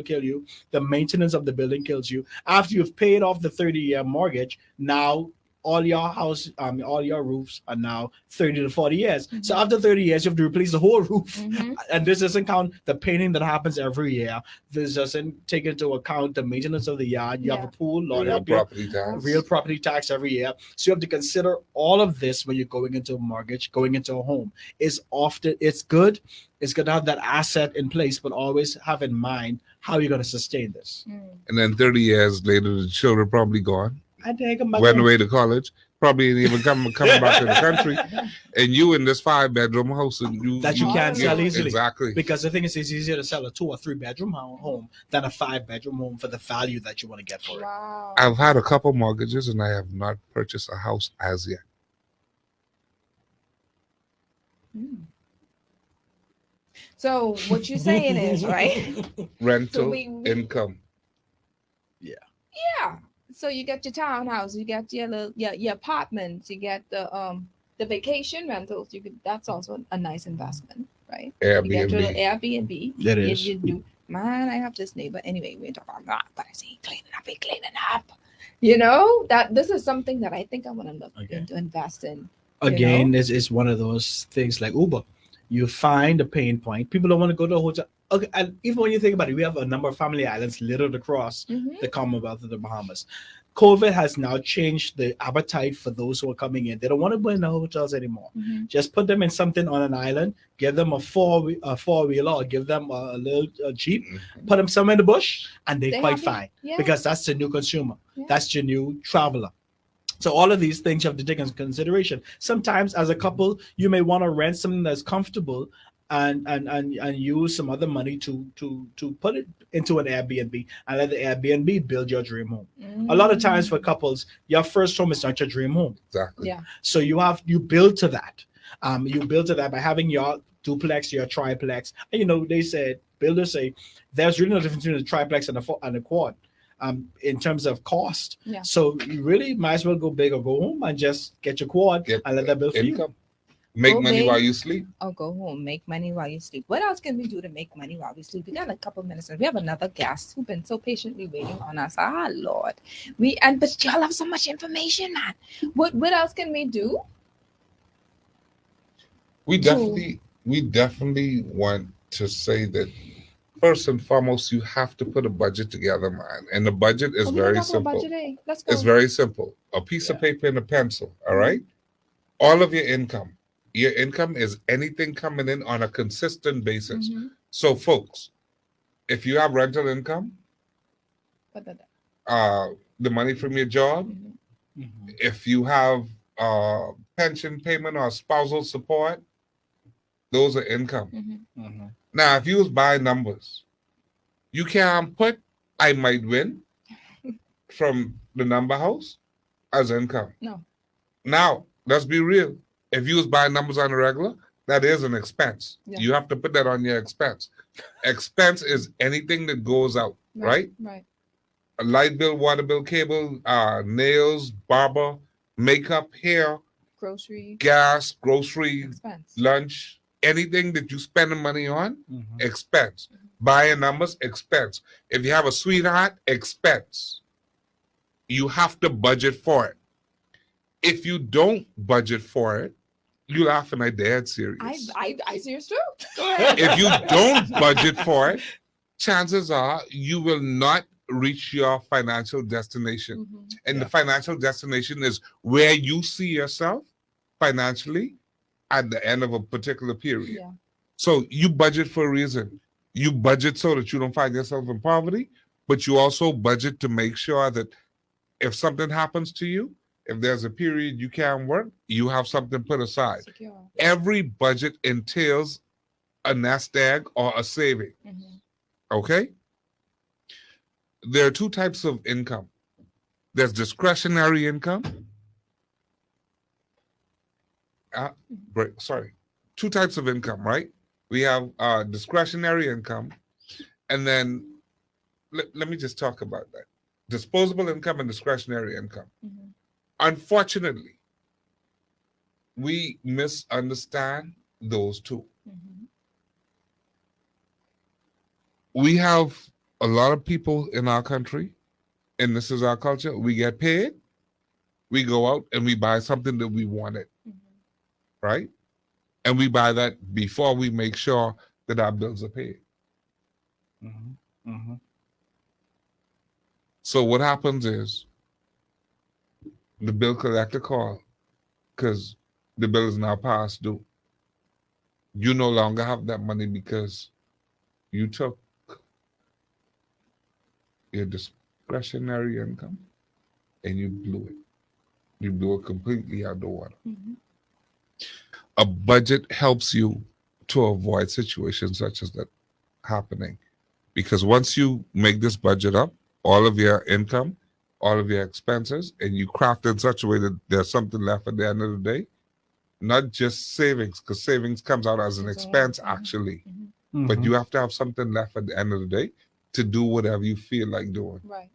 kill you. The maintenance of the building kills you. After you've paid off the 30-year mortgage, now all your house, all your roofs are now 30 to 40 years. Mm-hmm. So after 30 years, you have to replace the whole roof. Mm-hmm. And this doesn't count the painting that happens every year. This doesn't take into account the maintenance of the yard. You have a pool, Lord Real help you. property tax. Real property tax every year. So you have to consider all of this when you're going into a mortgage, going into a home. It's good. It's good to have that asset in place, but always have in mind how you're going to sustain this. And then 30 years later, the children probably gone. I think I'm Went away to college, probably ain't even coming back to the country, and you in this 5-bedroom house, and you can't sell easily. Exactly. Because the thing is, it's easier to sell a 2 or 3-bedroom home than a 5-bedroom home for the value that you want to get for it. Wow. I've had a couple mortgages, and I have not purchased a house as yet. Mm. So what you're saying is, right? So Rental we income. yeah. So you get your townhouse, you get your little your apartments, you get the vacation rentals. You could that's also a nice investment, right? You get your little Airbnb. Airbnb. It You, is. you do. Man, I have this neighbor. Anyway, we talk about that, but I say cleaning up, he cleaning up. You know that this is something that I think I want to look Okay. into invest in. Again, it's one of those things like Uber. You find a pain point. People don't want to go to a hotel. Okay, and even when you think about it, we have a number of family islands littered across Mm-hmm. the Commonwealth of the Bahamas. COVID has now changed the appetite for those who are coming in. They don't want to go in the hotels anymore. Mm-hmm. Just put them in something on an island, give them a four wheeler, or give them a little jeep, Mhm. put them somewhere in the bush, and they're They quite happy. fine Yeah. because that's the new consumer. Yeah. That's your new traveler. So all of these things you have to take into consideration. Sometimes as a couple, you may want to rent something that's comfortable and use some other money to put it into an Airbnb and let the Airbnb build your dream home. A lot of times for couples, your first home is not your dream home. Exactly. Yeah. So you build to that. You build to that by having your duplex, your triplex. And they said builders say there's really no difference between a triplex and a quad. In terms of cost. Yeah. So you really might as well go big or go home and just get your quad Get and let that build for you. income. Make Go money big. while you sleep. Or go home, make money while you sleep. What else can we do to make money while we sleep? We got a couple minutes, and we have another guest who's been so patiently waiting on us. Ah, Lord, but y'all have so much information, man. What else can we do? We definitely want to say that first and foremost, you have to put a budget together, man. And the budget is Oh, we very don't talk about simple. budget, eh? Let's go. It's very simple. A piece of paper and a pencil. All right. All of your income. Your income is anything coming in on a consistent basis. Mhm. So, folks, if you have rental income, But that- the money from your job, mhm. Mhm. if you have pension payment or spousal support, those are income. Mhm. Mhm. Now, if you was buying numbers, you can put I might win from the number house as income. No. Now, let's be real. If you was buying numbers on a regular, that is an expense. Yeah. You have to put that on your expense. Expense is anything that goes out, right? Right. A light bill, water bill, cable, nails, barber, makeup, hair, Grocery gas, groceries, expense. lunch, anything that you spend the money on, Mhm. expense. Buying numbers, expense. If you have a sweetheart, expense. You have to budget for it. If you don't budget for it, you laughing at dead serious. I serious too. Go ahead. If you don't budget for it, chances are you will not reach your financial destination. Mhm. And Yeah. the financial destination is where you see yourself financially at the end of a particular period. Yeah. So you budget for a reason. You budget so that you don't find yourself in poverty, but you also budget to make sure that if something happens to you, if there's a period you can't work, you have something put aside. Secure. Every budget entails a nest egg or a saving. Mhm. Okay? There are two types of income. There's discretionary income. Two types of income, right? We have discretionary income, and then let me just talk about that. Disposable income and discretionary income. Mhm. Unfortunately, we misunderstand those two. Mhm. We have a lot of people in our country, and this is our culture. We get paid, we go out and we buy something that we wanted, Mhm. right? And we buy that before we make sure that our bills are paid. Mhm. Mhm. So what happens is the bill collector call because the bill is now past due. You no longer have that money because you took your discretionary income and you blew it. You blew it completely out the water. Mhm. A budget helps you to avoid situations such as that happening. Because once you make this budget up, all of your income, all of your expenses, and you craft it in such a way that there's something left at the end of the day, not just savings, because savings comes out as an It's all- expense mhm. actually, Mhm. but Mhm. you have to have something left at the end of the day to do whatever you feel like doing. Right.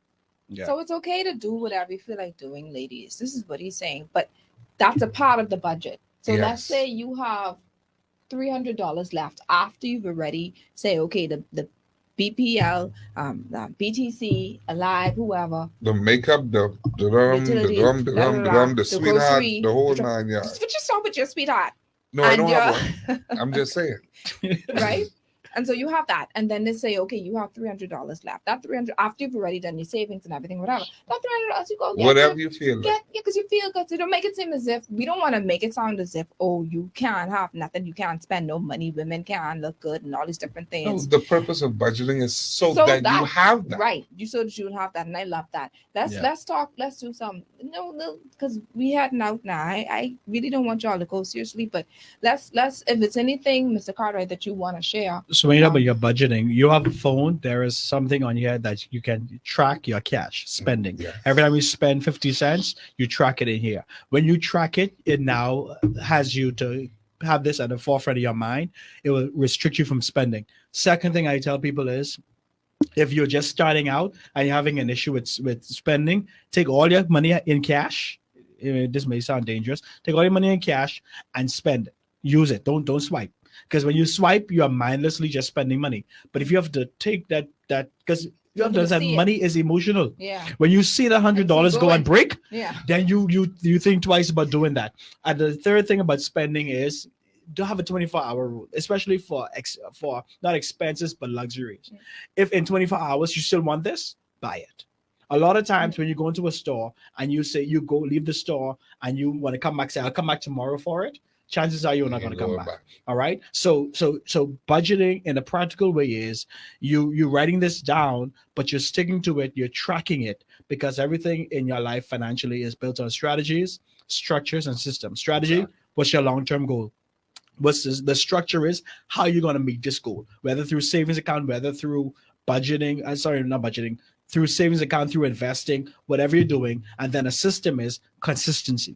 Yeah. So it's okay to do whatever you feel like doing, ladies. This is what he's saying, but that's a part of the budget. So let's Yes. say you have $300 left after you've already say, okay, the BPL, the BTC, Alive, whoever, The makeup, the rum, the utilities, rum, the la, la, rum, the la, rum, the the sweetheart, grocery, the whole the- 9 yards. just stop with your sweetheart, No, I and don't your have one. I'm just saying. right. And so you have that, and then they say, okay, you have $300 left. That 300 after you've already done your savings and everything, whatever. That $300 you go get Whatever you feel like. yeah, because you feel good. So don't make it seem as if we don't want to make it sound as if, oh, you can't have nothing, you can't spend no money, women can't look good, and all these different No, things. the purpose of budgeting is so So that you that- have that. Right, you so that you would have that, and I love that. Let's Yeah. let's talk. Let's do some no, because we heading out now. I really don't want y'all to go seriously, but let's if it's anything, Mr. Cartwright, that you want to share. So when you know about your budgeting, you have a phone. There is something on here that you can track your cash spending. Yes. Every time you spend 50 cents, you track it in here. When you track it, it now has you to have this at the forefront of your mind. It will restrict you from spending. Second thing I tell people is, if you're just starting out and you're having an issue with spending, take all your money in cash. This may sound dangerous. Take all your money in cash and spend it. Use it. Don't swipe. Because when you swipe, you are mindlessly just spending money. But if you have to take that because you have to understand see it. money is emotional. Yeah, When you see the $100 go and break, yeah. then you think twice about doing that. And the third thing about spending is don't have a 24-hour rule, especially for not expenses but luxuries. Yeah. If in 24 hours you still want this, buy it. A lot of times when you go into a store and you say you go leave the store and you want to come back, say I'll come back tomorrow for it, chances are you're not going to come back. All right. So budgeting in a practical way is you writing this down, but you're sticking to it, you're tracking it, because everything in your life financially is built on strategies, structures, and systems. Strategy, what's your long-term goal? What's the structure is how you're going to meet this goal, whether through savings account, whether through budgeting, not budgeting, through savings account, through investing, whatever you're doing. And then a system is consistency.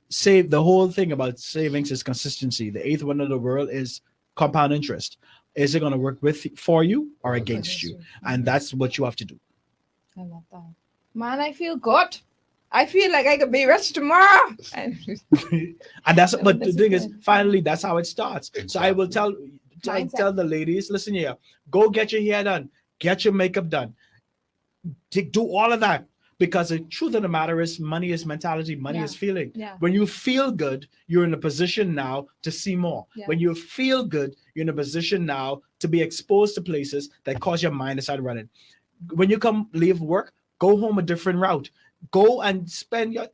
Save the whole thing about savings is consistency. The eighth wonder of the world is compound interest. Is it going to work for you or against you? And that's what you have to do. I love that. Man, I feel good. I feel like I could be rich tomorrow. And that's but the This thing is is, good. finally, that's how it starts. So I will Exactly. tell the ladies, listen here, go get your hair done, get your makeup done, do all of that, because the truth of the matter is money is mentality, money is feeling. Yeah. When you feel good, you're in a position now to see more. Yeah. When you feel good, you're in a position now to be exposed to places that cause your mind to start running. When you leave work, go home a different route. Go and spend your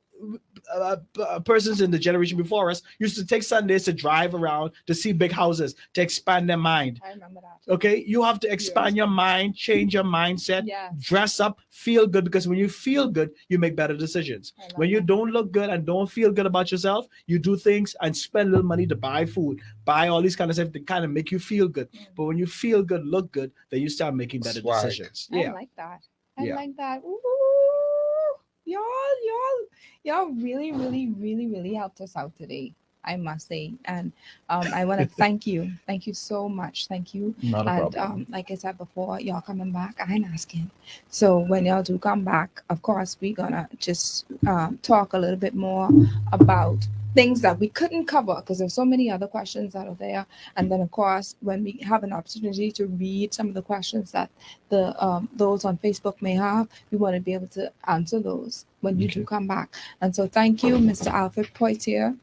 persons in the generation before us used to take Sundays to drive around to see big houses to expand their mind. I remember that. Okay, you have to expand your mind, change your mindset, Yeah. dress up, feel good, because when you feel good, you make better decisions. I love When you that. don't look good and don't feel good about yourself, you do things and spend a little money to buy food, buy all these kind of stuff to kind of make you feel good. But when you feel good, look good, then you start making better Swag. decisions. I Yeah. like that. I Yeah. like that. Ooh, y'all really helped us out today, I must say. And I want to thank you. Thank you so much. Thank you. Not a And problem. like I said before, y'all coming back, I'm asking. So when y'all do come back, of course, we're gonna just talk a little bit more about things that we couldn't cover because there's so many other questions that are there. And then of course, when we have an opportunity to read some of the questions that the those on Facebook may have, we want to be able to answer those when you do come back. And so thank you, Mr. Alfred Poitier,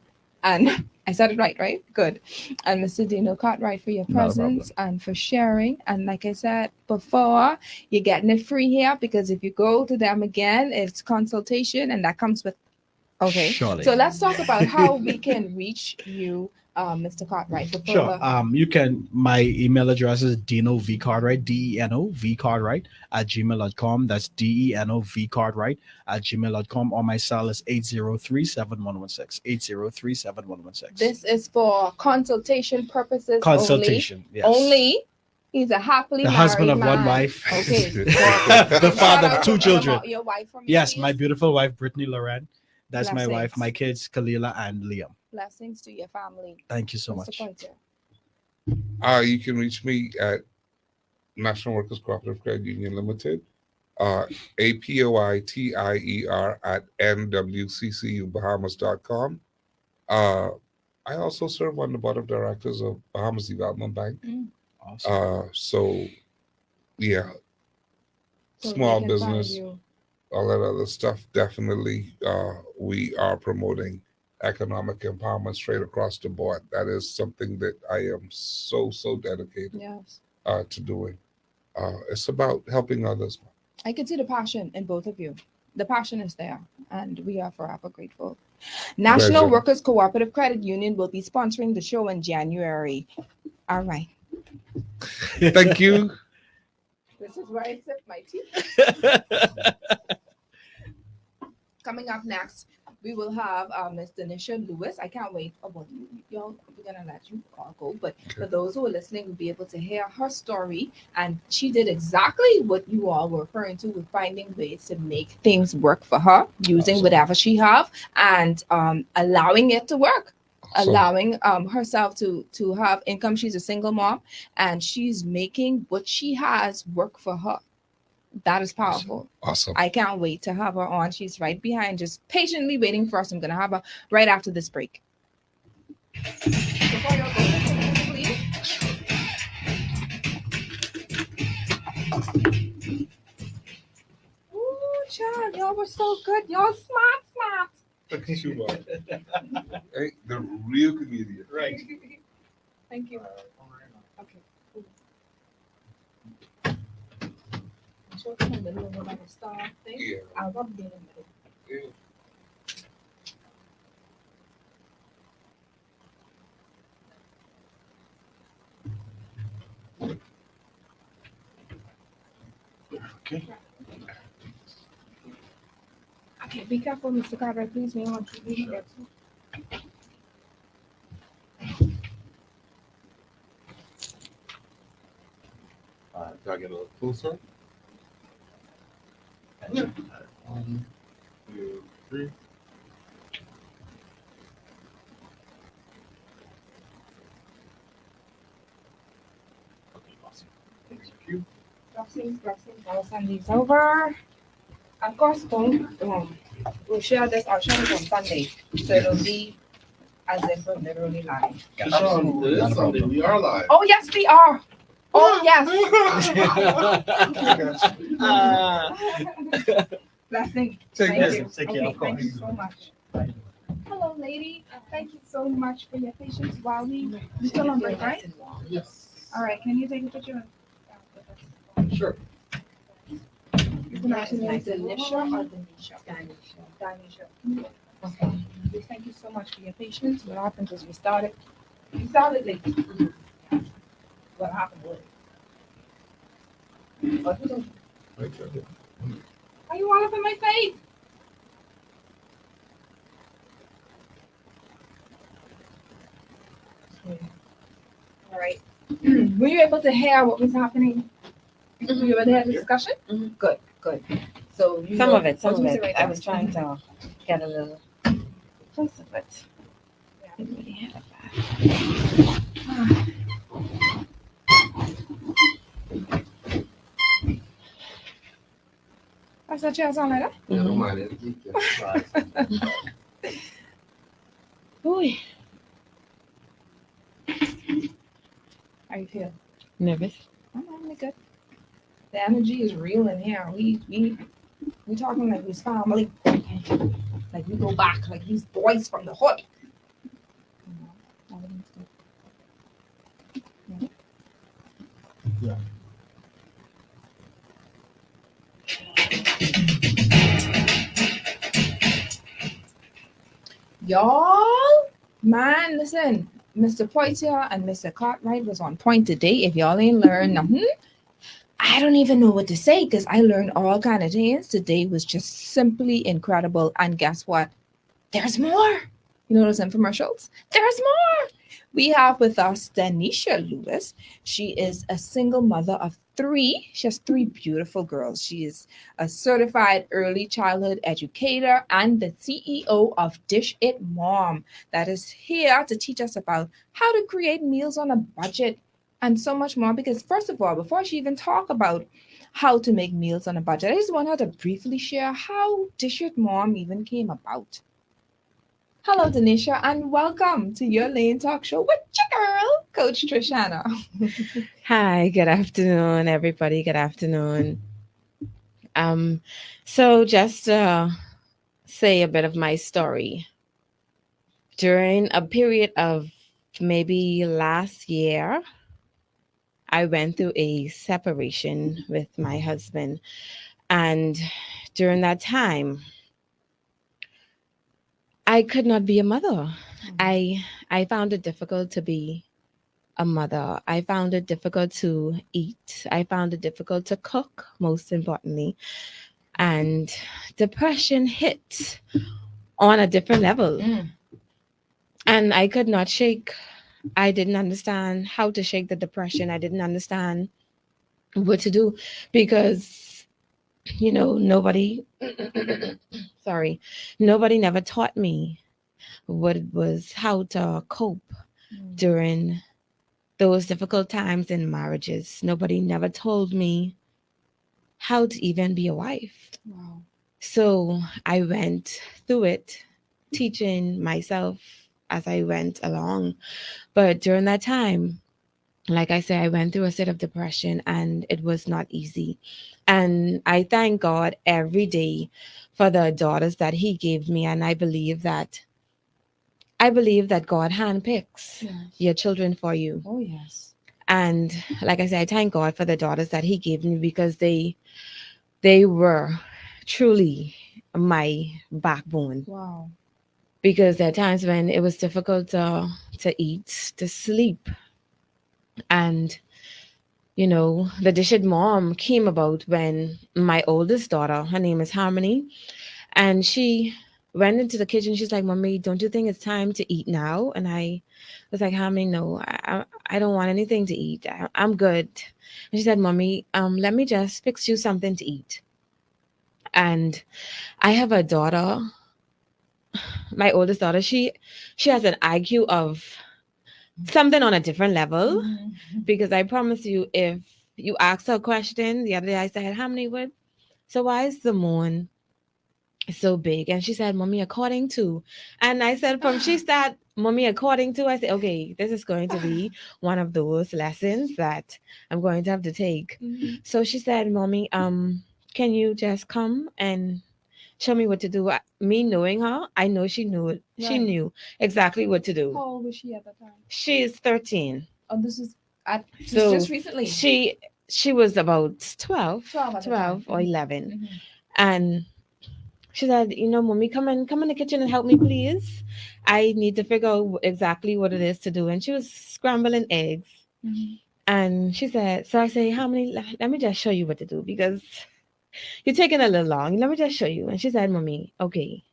and I said it right? Good. And Mr. Deno Cartwright for your Not a problem. presence and for sharing. And like I said before, you're getting it free here because if you go to them again, it's consultation and that comes with. Okay. Surely. So let's talk about how we can reach you, Mr. Cartwright. Sure. You can. My email address is Deno V Cartwright, Deno V Cartwright @gmail.com. That's Deno V Cartwright @gmail.com. Or my cell is 803-7116. 803-7116. This is for consultation purposes. Consultation. Yes. Only. He's a happily The married husband of man. one wife. Okay. The father of two children. Your wife from Yes, my beautiful wife Brittany Loren. That's my wife. Blessings. My kids Kalila and Liam. Blessings to your family. Thank you so Mr. much. Poitier. You can reach me at National Workers Cooperative Credit Union Limited, APOITIER at NWCCUBahamas.com. I also serve on the board of directors of Bahamas Development Bank. Awesome. So yeah, So small they can find business, you. all that other stuff. Definitely, we are promoting economic empowerment straight across the board. That is something that I am so dedicated Yes. to doing. It's about helping others. I can see the passion in both of you. The passion is there, and we are forever grateful. National Pleasure. Workers Cooperative Credit Union will be sponsoring the show in January. All right. Thank you. This is where I sip my tea. Coming up next, we will have Ms. Denisha Lewis. I can't wait. Oh, well, y'all, we're going to let you all go. But for those who are listening, will be able to hear her story. And she did exactly what you all were referring to with finding ways to make things work for her, using Awesome. whatever she have and allowing it to work. Awesome. Allowing herself to have income. She's a single mom and she's making what she has work for her. That is powerful. Awesome. I can't wait to have her on. She's right behind, just patiently waiting for us. I'm going to have her right after this break. Before you go, please. Ooh, child, y'all were so good. Y'all smart. Thank you, Bob. Hey, the real comedian. Right. Thank you. Okay. I'm sure it's in the middle of like a star thing. Yeah. I'll rub it in the middle. Yeah. Okay. Okay, be careful, Mr. Cartwright, please. We want to be here. Do I get a little closer? Yeah. 1, 2, 3. Okay, awesome. Thank you. Blessings. I'll send these over. Of course, we'll share this. I'll share it on Sunday. So it'll be as if we're literally live. Absolutely. We are live. Oh, yes, we are. Oh, yes. Blessing. Take Thank care. you. Take care, of Thank you course. so much. Hello, lady. Thank you so much for your patience while we still on break, right? Yes. All right. Can you take a picture? Sure. You can actually name Denisha or Denisha? Danisha. Okay. Thank you so much for your patience. What happened is we started late. What happened was are you all up in my face? All right. Were you able to hear what was happening? Were you able to hear the discussion? Mhm. Good. So you Some know- of it. what was right I there? was trying to get a little close of it. Didn't really have it back. That's that chair sound like that? Yeah, don't mind it. Ooh. How you feel? Nervous. I'm really good. The energy is real in here. We talking like we's family. Like we go back, like these boys from the hood. Everything's good. Yeah. Y'all, man, listen. Mr. Poitier and Mr. Cartwright was on point today. If y'all ain't learned nothing, I don't even know what to say because I learned all kind of things. Today was just simply incredible. And guess what? There's more. You know those infomercials? There's more. We have with us Denisha Lewis. She is a single mother of three. She has three beautiful girls. She is a certified early childhood educator and the CEO of Dish It Mom, that is here to teach us about how to create meals on a budget and so much more. Because, first of all, before she even talk about how to make meals on a budget, I just want her to briefly share how Dish It Mom even came about. Hello, Denisha, and welcome to your Lane Talk Show with your girl, Coach Trishana. Hi, good afternoon, everybody. Good afternoon. Um, so just say a bit of my story. During a period of maybe last year, I went through a separation with my husband, and during that time, I could not be a mother. I found it difficult to be a mother. I found it difficult to eat. I found it difficult to cook, most importantly. And depression hit on a different level. Mm. And I could not shake. I didn't understand how to shake the depression. I didn't understand what to do because, nobody, sorry, nobody never taught me what it was, how to cope during those difficult times in marriages. Nobody never told me how to even be a wife. Wow. So I went through it, teaching myself as I went along. But during that time, like I said, I went through a state of depression and it was not easy. And I thank God every day for the daughters that He gave me. And I believe that God handpicks Yes. your children for you. Oh, yes. And like I said, I thank God for the daughters that He gave me because they were truly my backbone. Wow. Because there are times when it was difficult to eat, to sleep. And, the Dish It Mom came about when my oldest daughter, her name is Harmony, and she went into the kitchen. She's like, Mommy, don't you think it's time to eat now? And I was like, Harmony, no, I don't want anything to eat. I'm good. And she said, Mommy, let me just fix you something to eat. And I have a daughter, my oldest daughter. She has an IQ of something on a different level. Because I promise you, if you ask her a question, the other day I said, how many would? So why is the moon so big? And she said, Mommy, according to. And I said, from she said, Mommy, according to, I said, okay, this is going to be one of those lessons that I'm going to have to take. So she said, Mommy, can you just come and show me what to do? Me knowing her, I know she knew it. She Right. knew exactly what to do. How old was she at that time? She is 13. Oh, this is So just recently. she was about 12, 12 at the 12 time. or 11. And she said, Mommy, come in the kitchen and help me, please. I need to figure out exactly what it is to do. And she was scrambling eggs. And she said, so I say, how many? Let me just show you what to do because you're taking a little long. Let me just show you. And she said, Mommy, okay,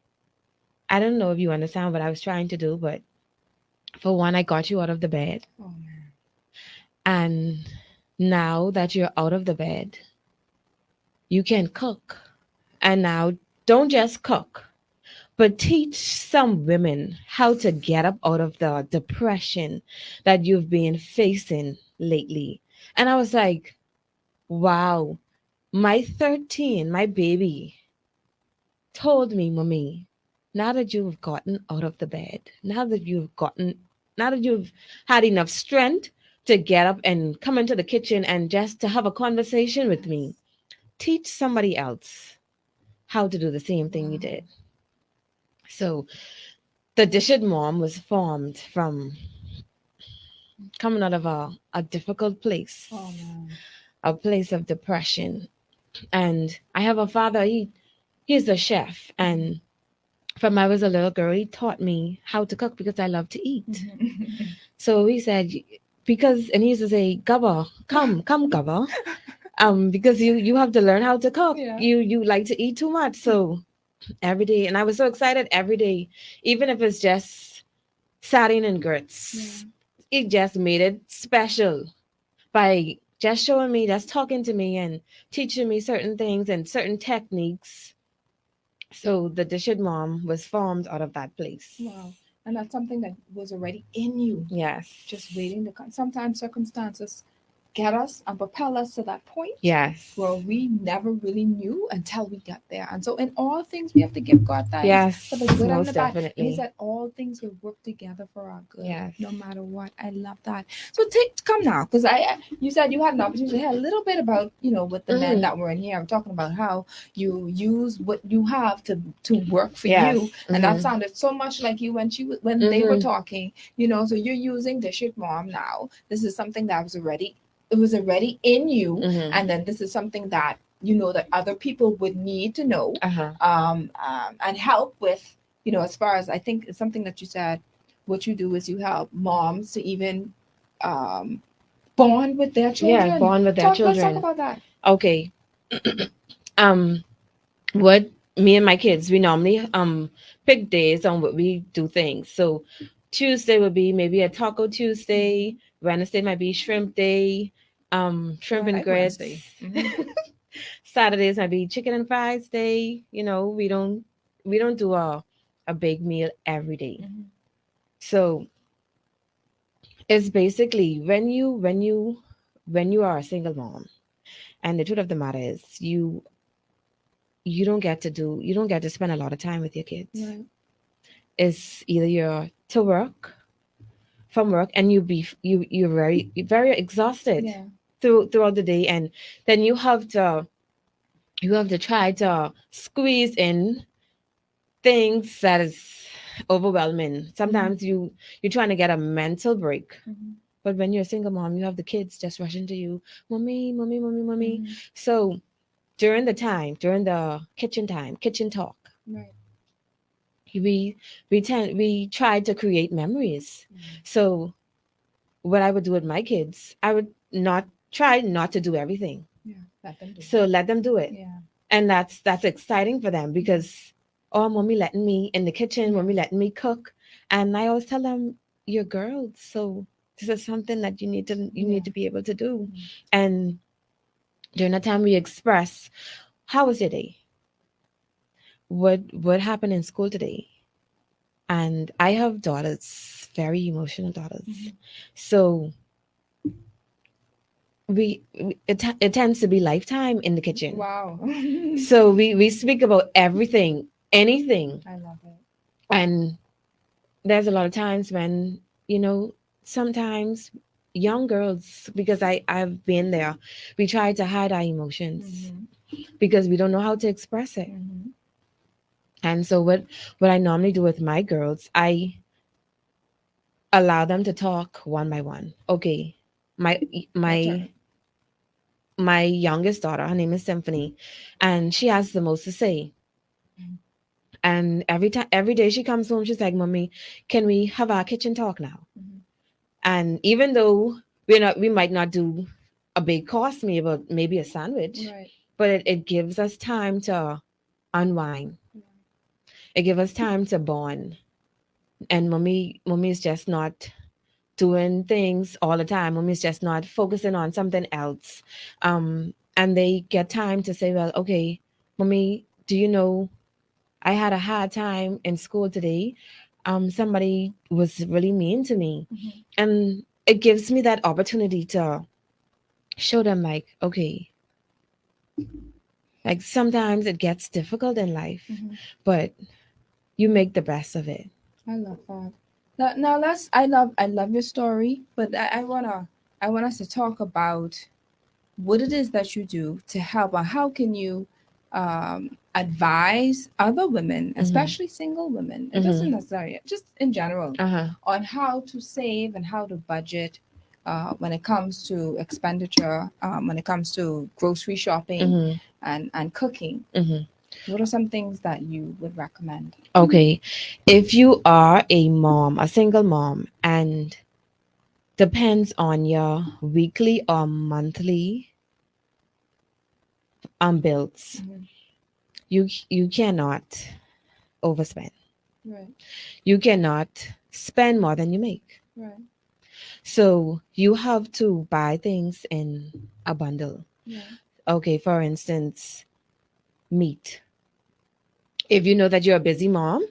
I don't know if you understand what I was trying to do, but for one, I got you out of the bed. Oh, man. And now that you're out of the bed, you can cook. And now don't just cook, but teach some women how to get up out of the depression that you've been facing lately. And I was like, wow, my 13, my baby, told me, Mommy, now that you've gotten out of the bed, now that you've had enough strength to get up and come into the kitchen and just to have a conversation with me, teach somebody else how to do the same thing you did. So the Dish It Mom was formed from coming out of a difficult place, Oh, man. a place of depression. And I have a father, he's a chef. And from I was a little girl, he taught me how to cook because I love to eat. So he said, and he used to say, Gubba, come, Gubba. Because you have to learn how to cook. Yeah. You like to eat too much. So every day, and I was so excited every day, even if it's just sardine and grits. It just made it special by just showing me, just talking to me and teaching me certain things and certain techniques. So the Dishit Mom was formed out of that place. Wow. And that's something that was already in you, Yes. just waiting to come. Sometimes circumstances get us and propel us to that point Yes. where we never really knew until we got there. And so in all things, we have to give God thanks Yes. for the good and Most the bad. And he definitely. said all things will work together for our good, Yes. no matter what. I love that. So come now, because you said you had an opportunity to hear a little bit about, with the men that were in here. I'm talking about how you use what you have to work for Yes. you. And that sounded so much like you when they were talking, so you're using the shit mom now. This is something that was already in you, and then this is something that that other people would need to know, and help with, as far as I think it's something that you said. What you do is you help moms to even bond with their children. Yeah, bond with their Let's children. talk about that. Okay. What me and my kids, we normally pick days on what we do things. So Tuesday would be maybe a taco Tuesday. Wednesday might be shrimp day. Shrimp I and like grits. Wednesday. Saturdays might be chicken and fries day. We don't do a big meal every day. So it's basically when you are a single mom, and the truth of the matter is you don't get to spend a lot of time with your kids. Right. It's either you're to work from work and you're very very exhausted throughout the day, and then you have to try to squeeze in things that is overwhelming. Sometimes you're trying to get a mental break. But when you're a single mom, you have the kids just rushing to you, mommy, mommy, mommy, mommy. So during the kitchen talk, Right. we tried to create memories. So what I would do with my kids, I would try not to do everything. Let them do So let them do it. And that's exciting for them because mommy letting me in the kitchen, mommy letting me cook. And I always tell them, you're girls, so this is something that you need to be able to do. And during that time we express, how was your day? What happened in school today? And I have daughters, very emotional daughters. So it tends to be lifetime in the kitchen. Wow. So we speak about everything, anything. I love it. And there's a lot of times when, sometimes young girls, because I've been there, we try to hide our emotions because we don't know how to express it. And so what I normally do with my girls, I allow them to talk one by one. Okay, my my youngest daughter, her name is Symphony, and she has the most to say. And every day she comes home, she's like, "Mommy, can we have our kitchen talk now?" And even though we might not do a big course meal, but maybe a sandwich, but it gives us time to unwind. It gives us time to bond. And mommy is just not doing things all the time. Mommy's just not focusing on something else. And they get time to say, well, okay, mommy, do you know I had a hard time in school today? Somebody was really mean to me. And it gives me that opportunity to show them, like, okay, like sometimes it gets difficult in life, but you make the best of it. I love that. Now I love your story, but I want us to talk about what it is that you do to help, or how can you advise other women, especially single women. It doesn't necessarily, just in general, on how to save and how to budget when it comes to expenditure, when it comes to grocery shopping and cooking. What are some things that you would recommend? Okay, if you are a mom, a single mom, and depends on your weekly or monthly bills, you cannot overspend. Right. You cannot spend more than you make. Right. So you have to buy things in a bundle. Yeah. Okay, for instance, meat. If you know that you're a busy mom,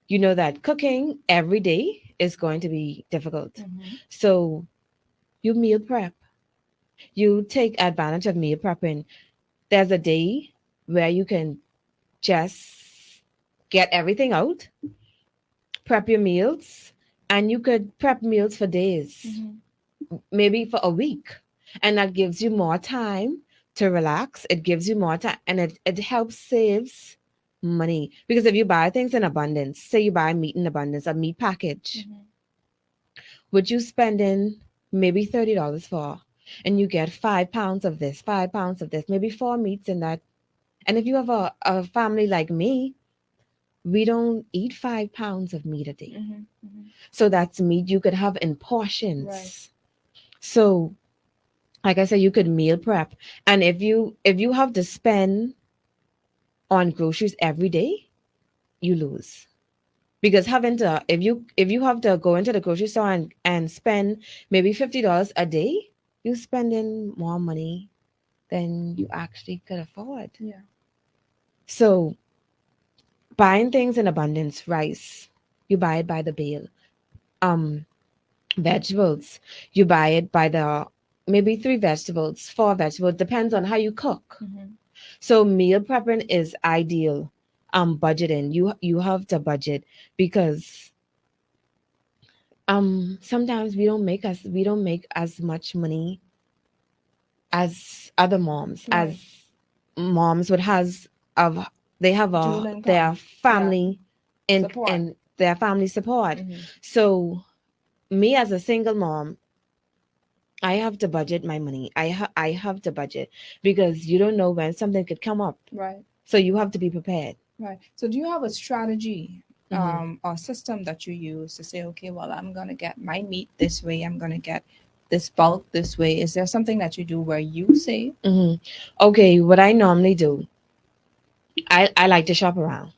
you know that cooking every day is going to be difficult. Mm-hmm. So you meal prep. You take advantage of meal prepping. There's a day where you can just get everything out, prep your meals, and you could prep meals for days, maybe for a week. And that gives you more time to relax. It gives you more time and it helps saves money. Because if you buy things in abundance, say you buy meat in abundance, a meat package, which you spend in maybe $30 for, and you get 5 pounds of this, 5 pounds of this, maybe 4 meats in that. And if you have a family like me, we don't eat 5 pounds of meat a day. So that's meat you could have in portions. Right. So like I said, you could meal prep. And if you have to spend on groceries every day, you lose. Because having to if you have to go into the grocery store and spend maybe $50 a day, you're spending more money than you actually could afford. Yeah. So buying things in abundance, rice, you buy it by the bale. Vegetables, you buy it by the maybe 3 vegetables, 4 vegetables, depends on how you cook. So meal prepping is ideal. Budgeting, you have to budget because sometimes we don't make as much money as other moms, Right. as moms would has of they have Dual income. their family Support. and their family support. So me as a single mom, I have to budget my money. I have to budget because you don't know when something could come up. Right. So you have to be prepared. Right. So do you have a strategy, Mhm. or system that you use to say, okay, well, I'm gonna get my meat this way, I'm gonna get this bulk this way? Is there something that you do where you say, Mhm. Okay, what I normally do, I like to shop around.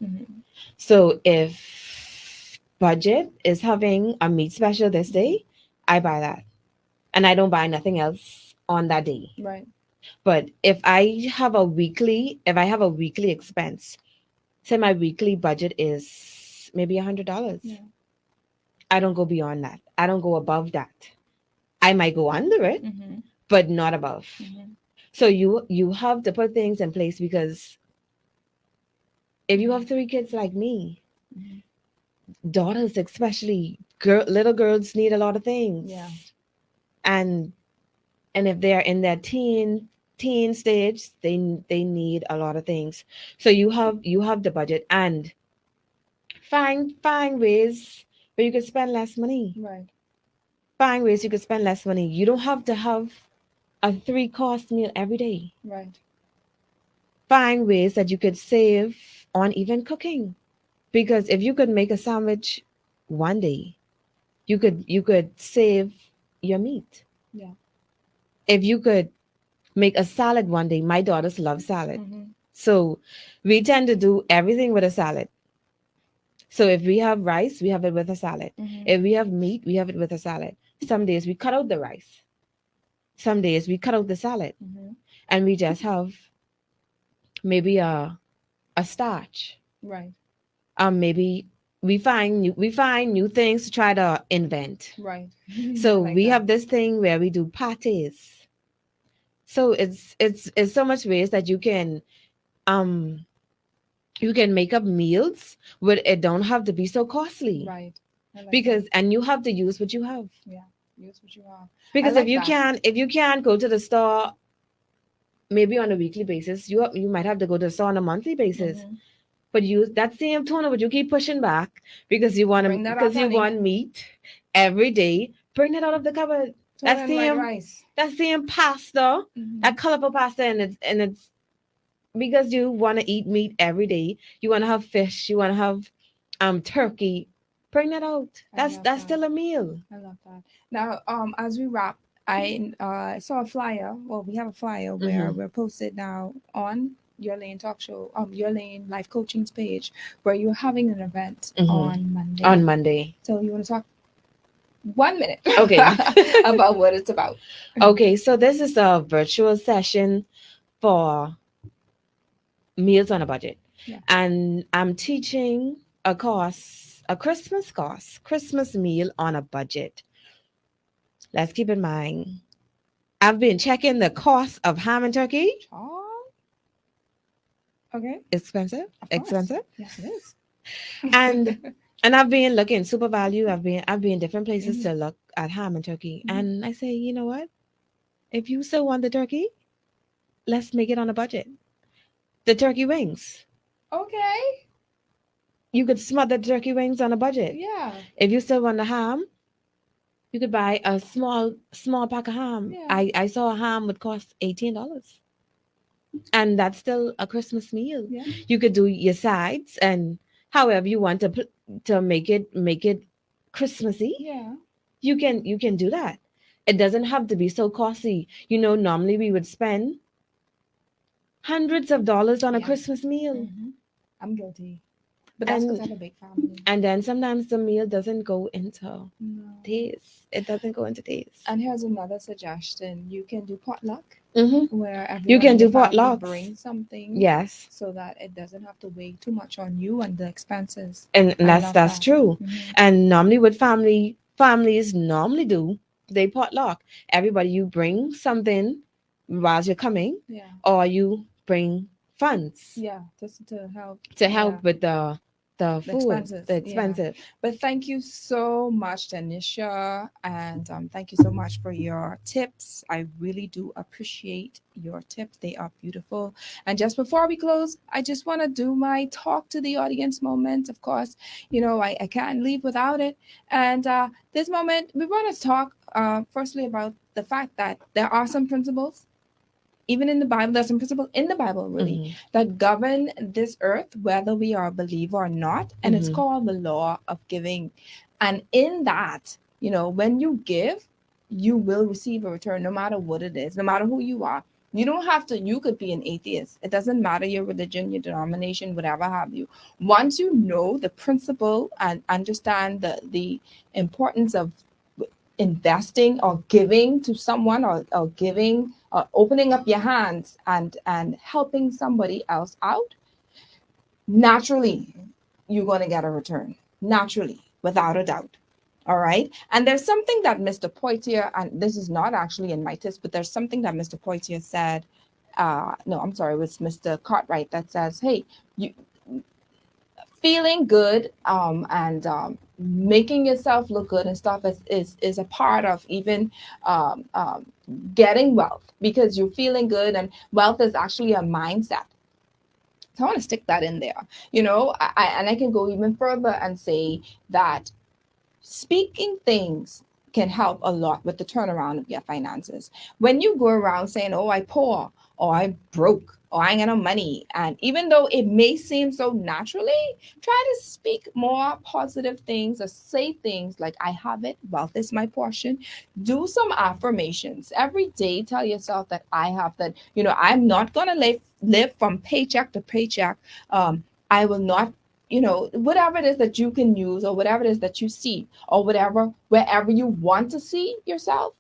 So if budget is having a meat special this day, I buy that. And I don't buy nothing else on that day. right? But if I have a weekly expense, say my weekly budget is maybe $100. Yeah. I don't go beyond that. I don't go above that. I might go under it, but not above. So you have to put things in place because if you have 3 kids like me, daughters especially, little girls need a lot of things. Yeah. And if they're in their teen stage, they need a lot of things. So you have the budget and find ways where you can spend less money. Right. Find ways you can spend less money. You don't have to have a 3-course meal every day. Right. Find ways that you could save on even cooking. Because if you could make a sandwich one day, you could save your meat. Yeah. If you could make a salad one day, my daughters love salad. So we tend to do everything with a salad. So if we have rice, we have it with a salad. If we have meat, we have it with a salad. Some days we cut out the rice. Some days we cut out the salad. And we just have maybe a starch. Right. Maybe we find new things to try to invent. Right. So Like we that. have this thing where we do pates. So it's so much ways that you can make up meals where it don't have to be so costly. Right. I like Because and you have to use what you have. that. Yeah. Use what you have. Because like if you can't go to the store maybe on a weekly basis, you might have to go to the store on a monthly basis. But you that same toner, but you keep pushing back because you want Bring that because up, you honey. want meat every day. Bring it out of the cupboard. Throw That it in white same rice. that same pasta, that colorful pasta, and it's because you want to eat meat every day. You want to have fish. You want to have turkey. Bring that out. I That's love that. still a meal. I love that. Now, as we wrap, I saw a flyer. Well, we have a flyer where we're posted now on Your Lane Talk Show, Your Lane Life Coaching's page, where you're having an event on Monday. On Monday. So you want to talk 1 minute. Okay. About what it's about. Okay, so this is a virtual session for meals on a budget. Yeah. And I'm teaching a course, a Christmas course, Christmas meal on a budget. Let's keep in mind, I've been checking the cost of ham and turkey. Oh, okay. Expensive, Of course. expensive. Yes, it is. And and I've been looking super value. I've been different places Mhm. to look at ham and turkey. Mhm. And I say, you know what? If you still want the turkey, let's make it on a budget. The turkey wings. Okay. You could smother the turkey wings on a budget. Yeah. If you still want the ham, you could buy a small pack of ham. Yeah. I saw a ham would cost $18. And that's still a Christmas meal. Yeah. You could do your sides and however you want to make it Christmassy. Yeah. You can do that. It doesn't have to be so costly. Normally we would spend hundreds of dollars on a Yeah. Christmas meal. Mhm. I'm guilty. But that's because I And have a big family. and then sometimes the meal doesn't go into No. taste. It doesn't go into taste. And here's another suggestion. You can do potluck Mm-hmm. where everyone You can in do your family potlucks. bring something. Yes. So that it doesn't have to weigh too much on you and the expenses. And I that's love that's that. true. Mhm. And normally what families normally do, they potluck. Everybody you bring something while you're coming, Yeah. or you bring funds Yeah. Just to help. to Yeah. help with the food, expenses, the yeah. expensive. But thank you so much, Tanisha, and thank you so much for your tips. I really do appreciate your tips. They are beautiful. And just before we close, I just want to do my talk to the audience moment. Of course, I can't leave without it. And this moment, we want to talk firstly about the fact that there are some principles even in the Bible, there's some principles in the Bible really Mhm. that govern this earth, whether we are a believer or not. And it's Mhm. called the law of giving. And in that, when you give, you will receive a return no matter what it is, no matter who you are. You don't have to, you could be an atheist. It doesn't matter your religion, your denomination, whatever have you. Once you know the principle and understand the importance of investing or giving to someone or giving opening up your hands and helping somebody else out, naturally you're going to get a return, naturally, without a doubt. All right. And there's something that Mr. Poitier, and this is not actually in my test, but there's something that Mr. Poitier said. No, I'm sorry, it was Mr. Cartwright that says, hey, you feeling good and making yourself look good and stuff is a part of even um, um, getting wealth, because you're feeling good, and wealth is actually a mindset. So I want to stick that in there, and I can go even further and say that speaking things can help a lot with the turnaround of your finances. When you go around saying, oh, I poor, or I broke, or I ain't got no money, and even though it may seem so naturally, try to speak more positive things or say things like, I have it, wealth is my portion. Do some affirmations every day. Tell yourself that I have that, I'm not going to live from paycheck to paycheck. I will not, whatever it is that you can use, or whatever it is that you see, or wherever you want to see yourself,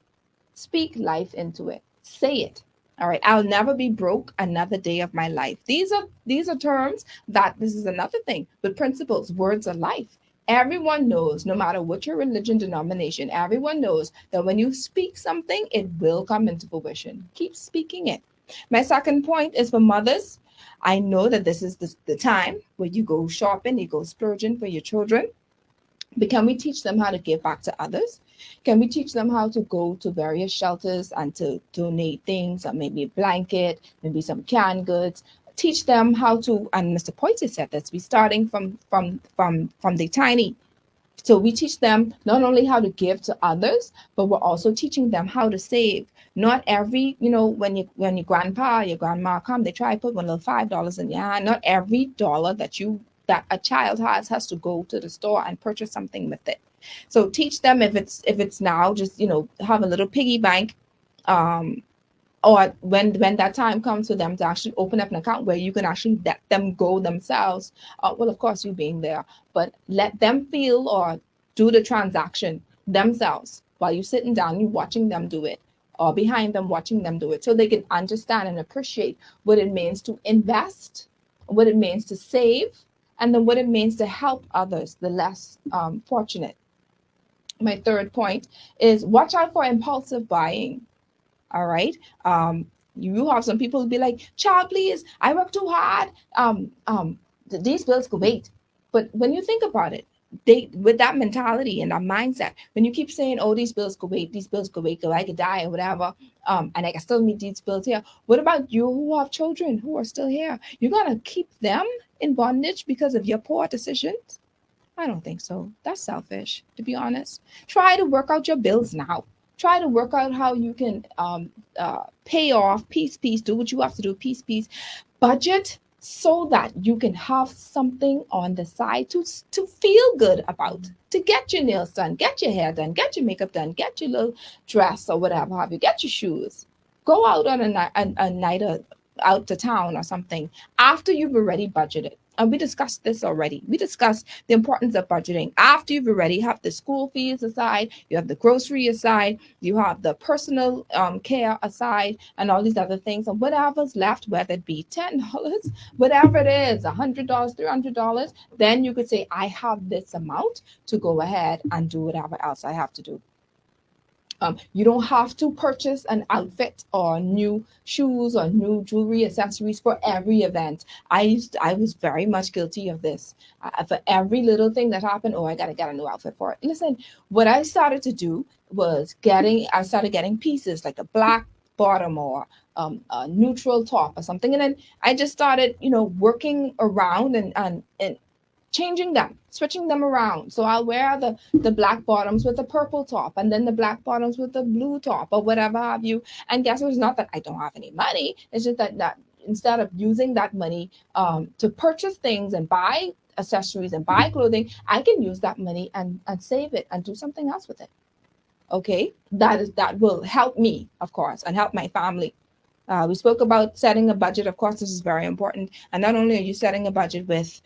speak life into it. Say it. All right. I'll never be broke another day of my life. These are terms that, this is another thing, but principles, words of life. Everyone knows, no matter what your religion denomination, everyone knows that when you speak something, it will come into fruition. Keep speaking it. My second point is for mothers. I know that this is the time where you go shopping, you go splurging for your children. But can we teach them how to give back to others? Can we teach them how to go to various shelters and to donate things, or maybe a blanket, maybe some canned goods? Teach them how to, and Mr. Poitier said this, we starting from the tiny. So we teach them not only how to give to others, but we're also teaching them how to save. Not every, when your grandpa, your grandma come, they try to put one little $5 in your hand. Not every dollar that a child has to go to the store and purchase something with it. So teach them, if it's now, just have a little piggy bank, or when that time comes for them to actually open up an account where you can actually let them go themselves. Well, of course, you being there, but let them feel or do the transaction themselves while you're sitting down, you're watching them do it, or behind them watching them do it, so they can understand and appreciate what it means to invest, what it means to save, and then what it means to help others, the less fortunate. My third point is watch out for impulsive buying. All right. You have some people who be like, child, please, I work too hard. These bills could wait. But when you think about it, they with that mentality and that mindset, when you keep saying, oh, these bills could wait, because I could die or whatever, and I can still meet these bills here. What about you who have children who are still here? You're gonna keep them in bondage because of your poor decisions? I don't think so. That's selfish, to be honest. Try to work out your bills now. Try to work out how you can pay off piece, do what you have to do, piece. Budget so that you can have something on the side to feel good about, to get your nails done, get your hair done, get your makeup done, get your little dress or whatever have you, get your shoes. Go out on a night out to town or something after you've already budgeted. And we discussed this already. We discussed the importance of budgeting after you've already have the school fees aside, you have the grocery aside, you have the personal care aside, and all these other things. And whatever's left, whether it be $10, whatever it is, $100, $300, then you could say, I have this amount to go ahead and do whatever else I have to do. You don't have to purchase an outfit or new shoes or new jewelry accessories for every event. I was very much guilty of this. For every little thing that happened, oh, I gotta get a new outfit for it. Listen, what I started to do was I started getting pieces like a black bottom or a neutral top or something, and then I just started, working around and changing them, switching them around. So I'll wear the black bottoms with the purple top, and then the black bottoms with the blue top, or whatever have you. And guess what? It's not that I don't have any money. It's just that instead of using that money to purchase things and buy accessories and buy clothing, I can use that money and save it and do something else with it. Okay, that will help me, of course, and help my family. We spoke about setting a budget. Of course, this is very important. And not only are you setting a budget with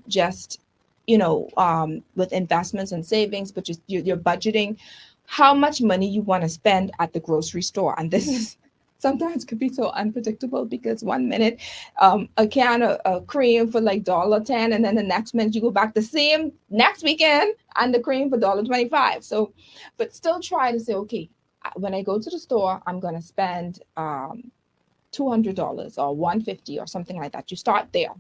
just, with investments and savings, but you're budgeting how much money you want to spend at the grocery store. And this is sometimes could be so unpredictable, because 1 minute a can of cream for like $1.10, and then the next minute you go back the same next weekend and the cream for $1.25. So, but still try to say, okay, when I go to the store, I'm going to spend $200 or $150 or something like that. You start there,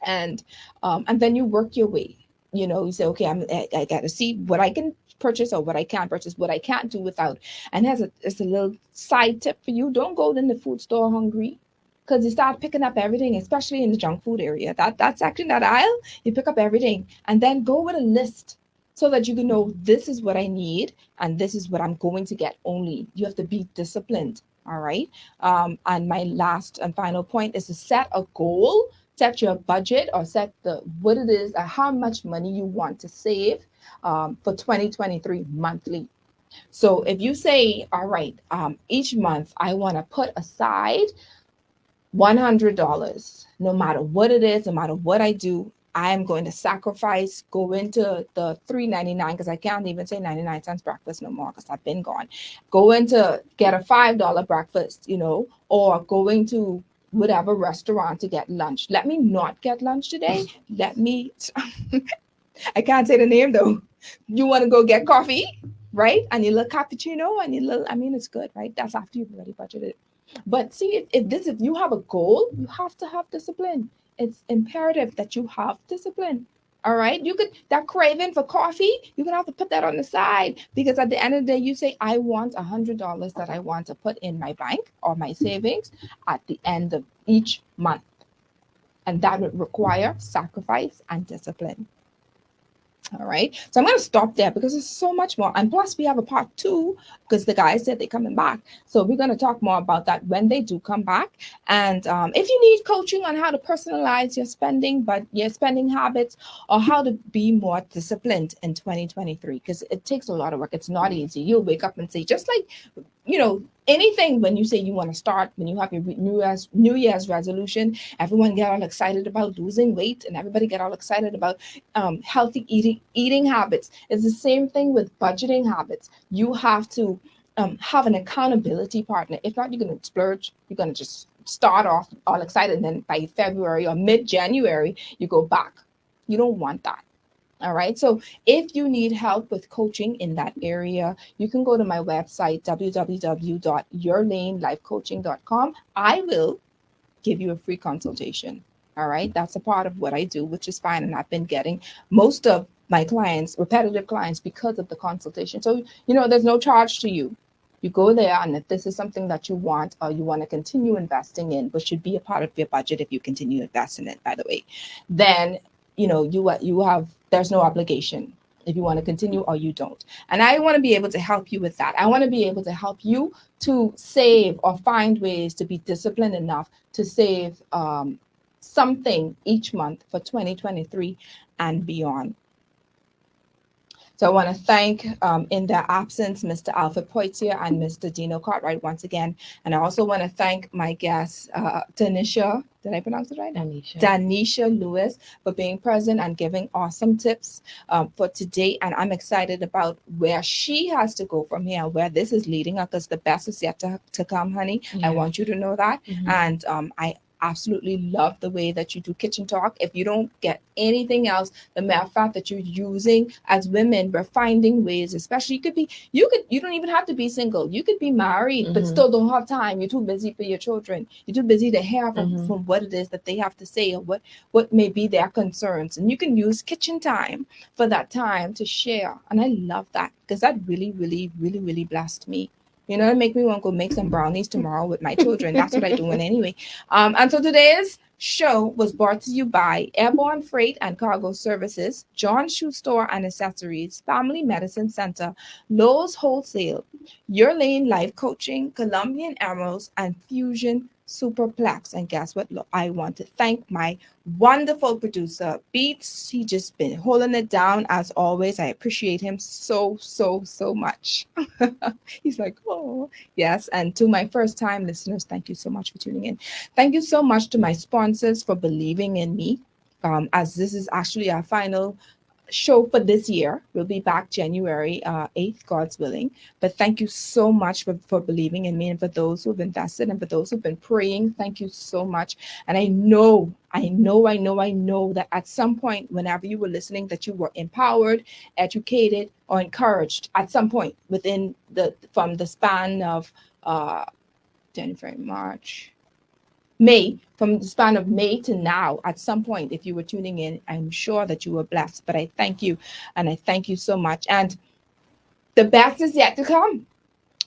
and then you work your way. You say, okay, I got to see what I can purchase or what I can't purchase, what I can't do without. And it's a little side tip for you: don't go in the food store hungry, because you start picking up everything, especially in the junk food area. That's actually that aisle. You pick up everything, and then go with a list, so that you can know this is what I need and this is what I'm going to get only. You have to be disciplined, all right? And my last and final point is to set a goal, set your budget, or set what it is, how much money you want to save for 2023 monthly. So if you say, all right, each month I want to put aside $100, no matter what it is, no matter what I do, I am going to sacrifice, go into the $3.99, because I can't even say 99 cents breakfast no more, because I've been gone. Go into get a $5 breakfast, or going to whatever restaurant to get lunch. Let me not get lunch today. I can't say the name though. You want to go get coffee, right? And your little cappuccino and it's good, right? That's after you've already budgeted. But see, if you have a goal, you have to have discipline. It's imperative that you have discipline. All right. That craving for coffee, you're going to have to put that on the side, because at the end of the day, you say, I want $100 that I want to put in my bank or my savings at the end of each month. And that would require sacrifice and discipline. All right. So I'm going to stop there, because there's so much more. And plus we have a part 2, because the guys said they're coming back. So we're going to talk more about that when they do come back. And if you need coaching on how to personalize your spending habits, or how to be more disciplined in 2023, because it takes a lot of work. It's not easy. You'll wake up and say, just like, anything, when you say you want to start, when you have your New Year's resolution, everyone get all excited about losing weight, and everybody get all excited about healthy eating eating habits. It's the same thing with budgeting habits. You have to have an accountability partner. If not, you're going to splurge. You're going to just start off all excited, and then by February or mid-January, you go back. You don't want that. All right. So if you need help with coaching in that area, you can go to my website, www.yourlanelifecoaching.com. I will give you a free consultation. All right. That's a part of what I do, which is fine. And I've been getting most of my clients, repetitive clients, because of the consultation. So, there's no charge to you. You go there, and if this is something that you want or you want to continue investing in, but should be a part of your budget if you continue investing in it, by the way, then you have, there's no obligation if you want to continue or you don't. And I want to be able to help you with that. I want to be able to help you to save or find ways to be disciplined enough to save something each month for 2023 and beyond. So I want to thank, in their absence, Mr. Alfred Poitier and Mr. Deno Cartwright once again. And I also want to thank my guest, Danisha, did I pronounce it right? Danisha Lewis, for being present and giving awesome tips for today. And I'm excited about where she has to go from here, where this is leading her, because the best is yet to come, honey. Yeah. I want you to know that. Mhm. And I absolutely love the way that you do kitchen talk. If you don't get anything else, the mere fact that you're using, as women, we're finding ways, especially you don't even have to be single. You could be married, but Mhm. still don't have time. You're too busy for your children. You're too busy to hear from Mhm. what it is that they have to say, or what may be their concerns. And you can use kitchen time for that time to share. And I love that, because that really, really, really, really blessed me. It make me want to go make some brownies tomorrow with my children. That's what I'm doing anyway. And so today's show was brought to you by Airborne Freight and Cargo Services, John Shoe Store and Accessories, Family Medicine Center, Lowe's Wholesale, Your Lane Life Coaching, Colombian Emeralds, and Fusion Superplex. And guess what? Look, I want to thank my wonderful producer, Beats. He just been holding it down as always. I appreciate him so, so, so much. He's like, oh, yes. And to my first time listeners, thank you so much for tuning in. Thank you so much to my sponsors for believing in me. As this is actually our final show for this year. We'll be back January 8th, God's willing. But thank you so much for believing in me, and for those who've invested, and for those who've been praying. Thank you so much. And I know that at some point, whenever you were listening, that you were empowered, educated, or encouraged at some point from the span of January, March, May, from the span of May to now. At some point, if you were tuning in, I'm sure that you were blessed. But I thank you, and I thank you so much. And the best is yet to come.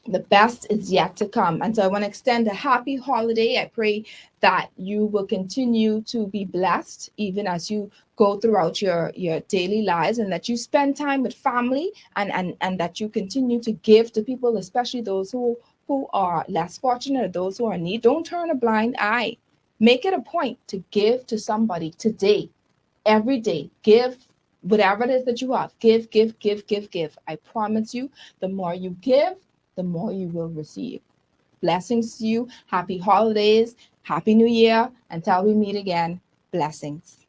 The best is yet to come. And so I want to extend a happy holiday. I pray that you will continue to be blessed even as you go throughout your daily lives, and that you spend time with family, and that you continue to give to people, especially those who are less fortunate, or those who are in need. Don't turn a blind eye. Make it a point to give to somebody today, every day. Give whatever it is that you have. Give, give, give, give, give. I promise you, the more you give, the more you will receive. Blessings to you. Happy holidays. Happy New Year. Until we meet again, blessings.